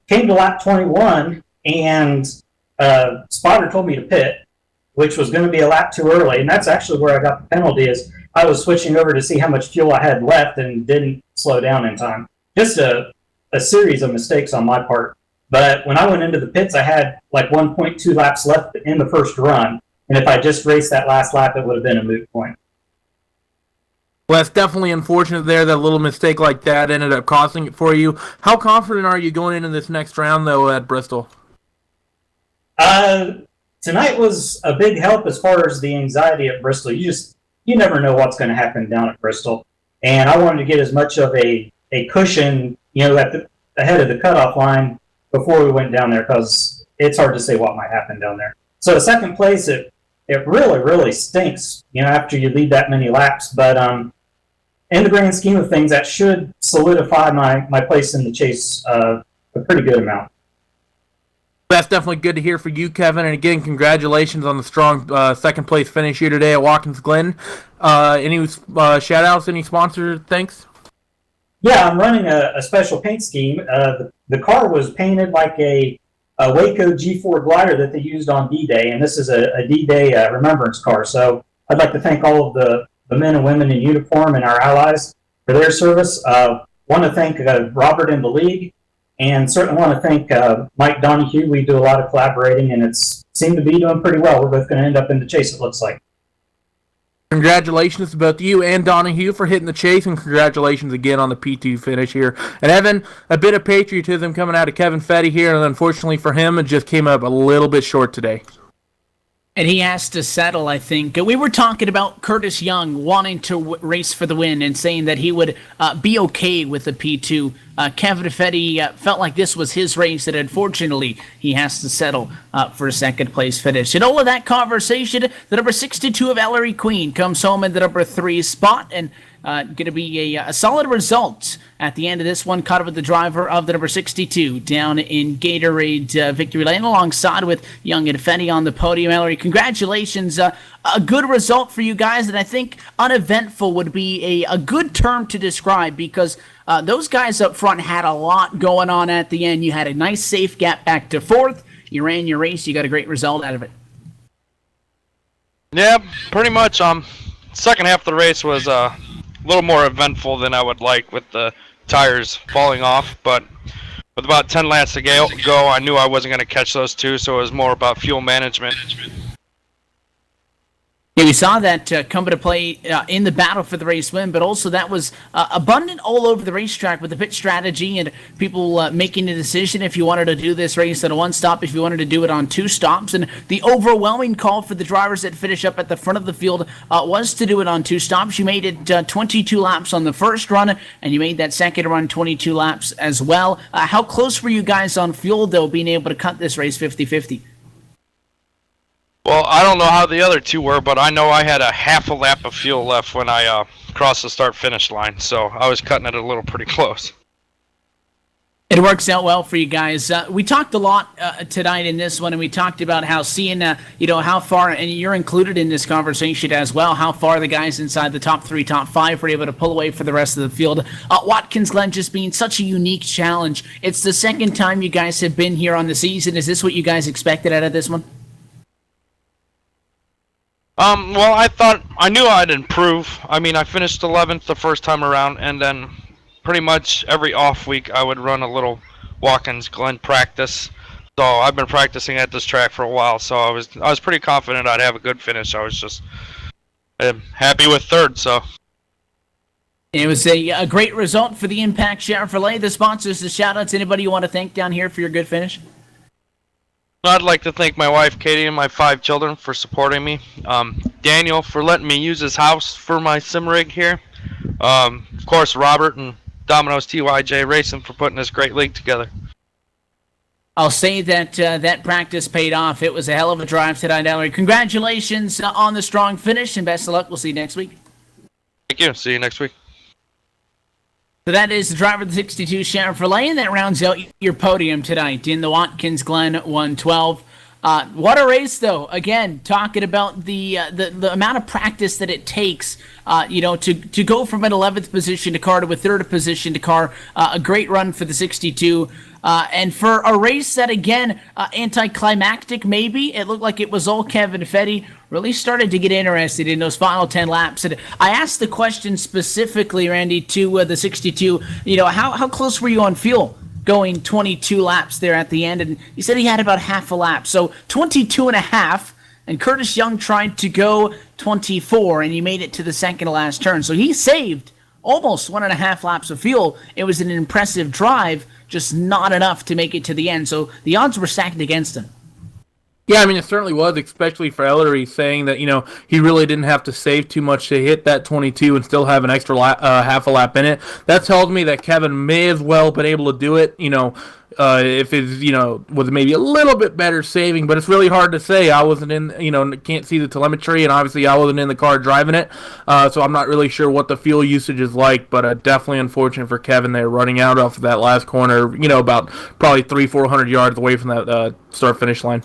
Came to lap 21, and spotter told me to pit, which was going to be a lap too early, and that's actually where I got the penalty. Is I was switching over to see how much fuel I had left and didn't slow down in time. Just a series of mistakes on my part. But when I went into the pits, I had like 1.2 laps left in the first run, and if I just raced that last lap, it would have been a moot point. Well, that's definitely unfortunate there. That little mistake like that ended up costing it for you. How confident are you going into this next round, though, at Bristol? Tonight was a big help as far as the anxiety at Bristol. You never know what's going to happen down at Bristol. And I wanted to get as much of a cushion, ahead of the cutoff line before we went down there because it's hard to say what might happen down there. So the second place, it really, really stinks, after you lead that many laps. But in the grand scheme of things, that should solidify my place in the chase a pretty good amount. That's definitely good to hear for you, Kevin. And again, congratulations on the strong second place finish here today at Watkins Glen. Any shout outs, any sponsor thanks? Yeah, I'm running a special paint scheme. The car was painted like a Waco G4 glider that they used on D-Day, and this is a D-Day remembrance car. So I'd like to thank all of the men and women in uniform and our allies for their service. Want to thank Robert and the league, and certainly want to thank Mike Donahue. We do a lot of collaborating, and it's seemed to be doing pretty well. We're both going to end up in the chase, it looks like. Congratulations to both you and Donahue for hitting the chase, and congratulations again on the P2 finish here. And Evan, a bit of patriotism coming out of Kevin Fetty here, and unfortunately for him, it just came up a little bit short today. And he has to settle, I think. We were talking about Curtis Young wanting to race for the win and saying that he would be okay with the P2. Kevin Fetty felt like this was his race, and unfortunately, he has to settle for a second-place finish. And all of that conversation, the number 62 of Ellery Queen comes home in the number 3 spot, and going to be a solid result at the end of this one. Caught up with the driver of the number 62 down in Gatorade Victory Lane, alongside with Young and Fetty on the podium. Ellery, congratulations. A good result for you guys, and I think uneventful would be a good term to describe, because those guys up front had a lot going on at the end. You had a nice safe gap back to 4th. You ran your race. You got a great result out of it. Yeah, pretty much. Second half of the race was a little more eventful than I would like, with the tires falling off. But with about 10 laps to go, I knew I wasn't going to catch those two, so it was more about fuel management. Yeah, we saw that come into play in the battle for the race win, but also that was abundant all over the racetrack with the pit strategy and people making a decision if you wanted to do this race on a 1-stop, if you wanted to do it on 2 stops. And the overwhelming call for the drivers that finish up at the front of the field was to do it on 2 stops. You made it 22 laps on the first run, and you made that second run 22 laps as well. How close were you guys on fuel, though, being able to cut this race 50-50? Well, I don't know how the other two were, but I know I had a half a lap of fuel left when I crossed the start-finish line, so I was cutting it a little pretty close. It works out well for you guys. We talked a lot tonight in this one, and we talked about how seeing, how far, and you're included in this conversation as well, how far the guys inside the top 3, top 5 were able to pull away for the rest of the field. Watkins Glen just being such a unique challenge. It's the second time you guys have been here on the season. Is this what you guys expected out of this one? Well, I knew I'd improve. I mean, I finished 11th the first time around, and then pretty much every off week I would run a little Watkins Glen practice. So I've been practicing at this track for a while, so I was pretty confident I'd have a good finish. I was just happy with 3rd, so. It was a great result for the Impact Chevrolet. The sponsors, the shout-outs, anybody you want to thank down here for your good finish? I'd like to thank my wife, Katie, and my 5 children for supporting me. Daniel for letting me use his house for my sim rig here. Of course, Robert and Domino's TYJ Racing for putting this great league together. I'll say that that practice paid off. It was a hell of a drive tonight, Ellery. Congratulations on the strong finish, and best of luck. We'll see you next week. Thank you. See you next week. So that is the driver of the 62 Chevrolet, and that rounds out your podium tonight in the Watkins Glen 112. What a race, though. Again, talking about the amount of practice that it takes, to go from an 11th position to car to a 3rd position to car. A great run for the 62. And for a race that, again, anticlimactic maybe, it looked like it was all Kevin Fetty, really started to get interested in those final 10 laps. And I asked the question specifically, Randy, to the 62, how close were you on fuel going 22 laps there at the end? And he said he had about half a lap. So 22 and a half, and Curtis Young tried to go 24, and he made it to the second to last turn. So he saved almost 1.5 laps of fuel. It was an impressive drive, just not enough to make it to the end. So the odds were stacked against him. Yeah, I mean, it certainly was, especially for Ellery, saying that, he really didn't have to save too much to hit that 22 and still have an extra half a lap in it. That tells me that Kevin may as well been able to do it, if it's, with maybe a little bit better saving, but it's really hard to say. I wasn't in, can't see the telemetry, and obviously I wasn't in the car driving it, so I'm not really sure what the fuel usage is like, but definitely unfortunate for Kevin there, running out off of that last corner, about probably 300-400 yards away from that start-finish line.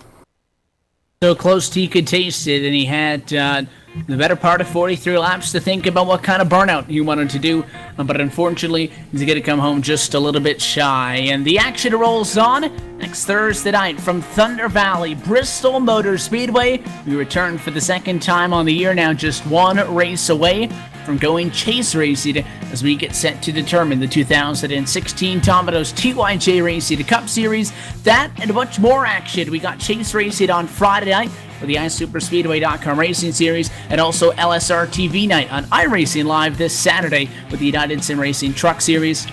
So close he could taste it, and he had the better part of 43 laps to think about what kind of burnout he wanted to do, but unfortunately, he's going to come home just a little bit shy. And the action rolls on next Thursday night from Thunder Valley, Bristol Motor Speedway. We return for the second time on the year, now just one race away from going chase racing as we get set to determine the 2016 Domino's TYJ Racing Cup Series. That and much more action. We got chase racing on Friday night, for the iSuperspeedway.com Racing Series, and also LSRTV Night on iRacing Live this Saturday with the United Sim Racing Truck Series.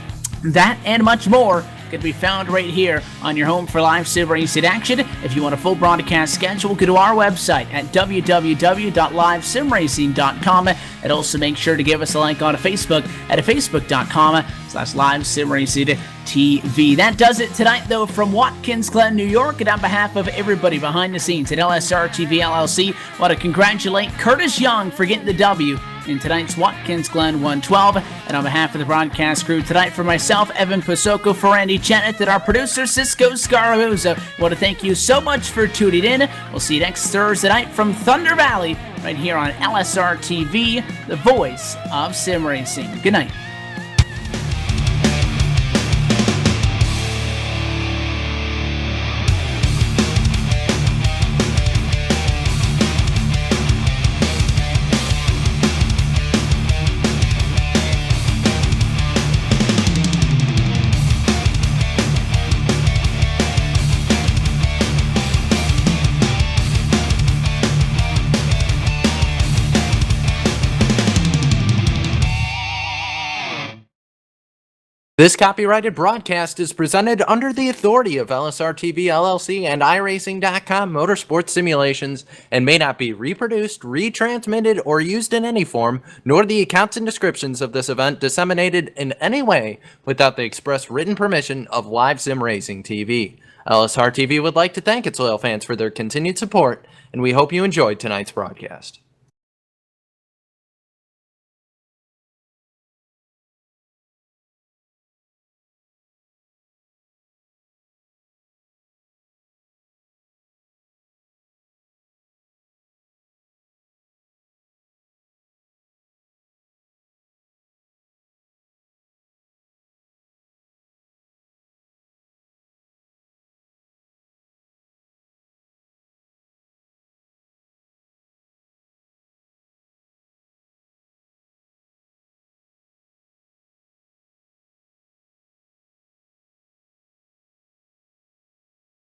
That and much more can be found right here on your home for live sim racing action. If you want a full broadcast schedule, go to our website at www.livesimracing.com, and also make sure to give us a like on Facebook at facebook.com/livesimracingtv. That does it tonight, though, from Watkins Glen, New York, and on behalf of everybody behind the scenes at LSRTV LLC, I want to congratulate Curtis Young for getting the W in tonight's Watkins Glen 112. And on behalf of the broadcast crew tonight, for myself, Evan Posoko, for Randy Chetnett, and our producer, Cisco Scaramuza, I want to thank you so much for tuning in. We'll see you next Thursday night from Thunder Valley, right here on LSRTV, the voice of sim racing. Good night. This copyrighted broadcast is presented under the authority of LSRTV LLC and iRacing.com Motorsports Simulations and may not be reproduced, retransmitted, or used in any form, nor the accounts and descriptions of this event disseminated in any way without the express written permission of Live Sim Racing TV. LSRTV would like to thank its loyal fans for their continued support, and we hope you enjoyed tonight's broadcast.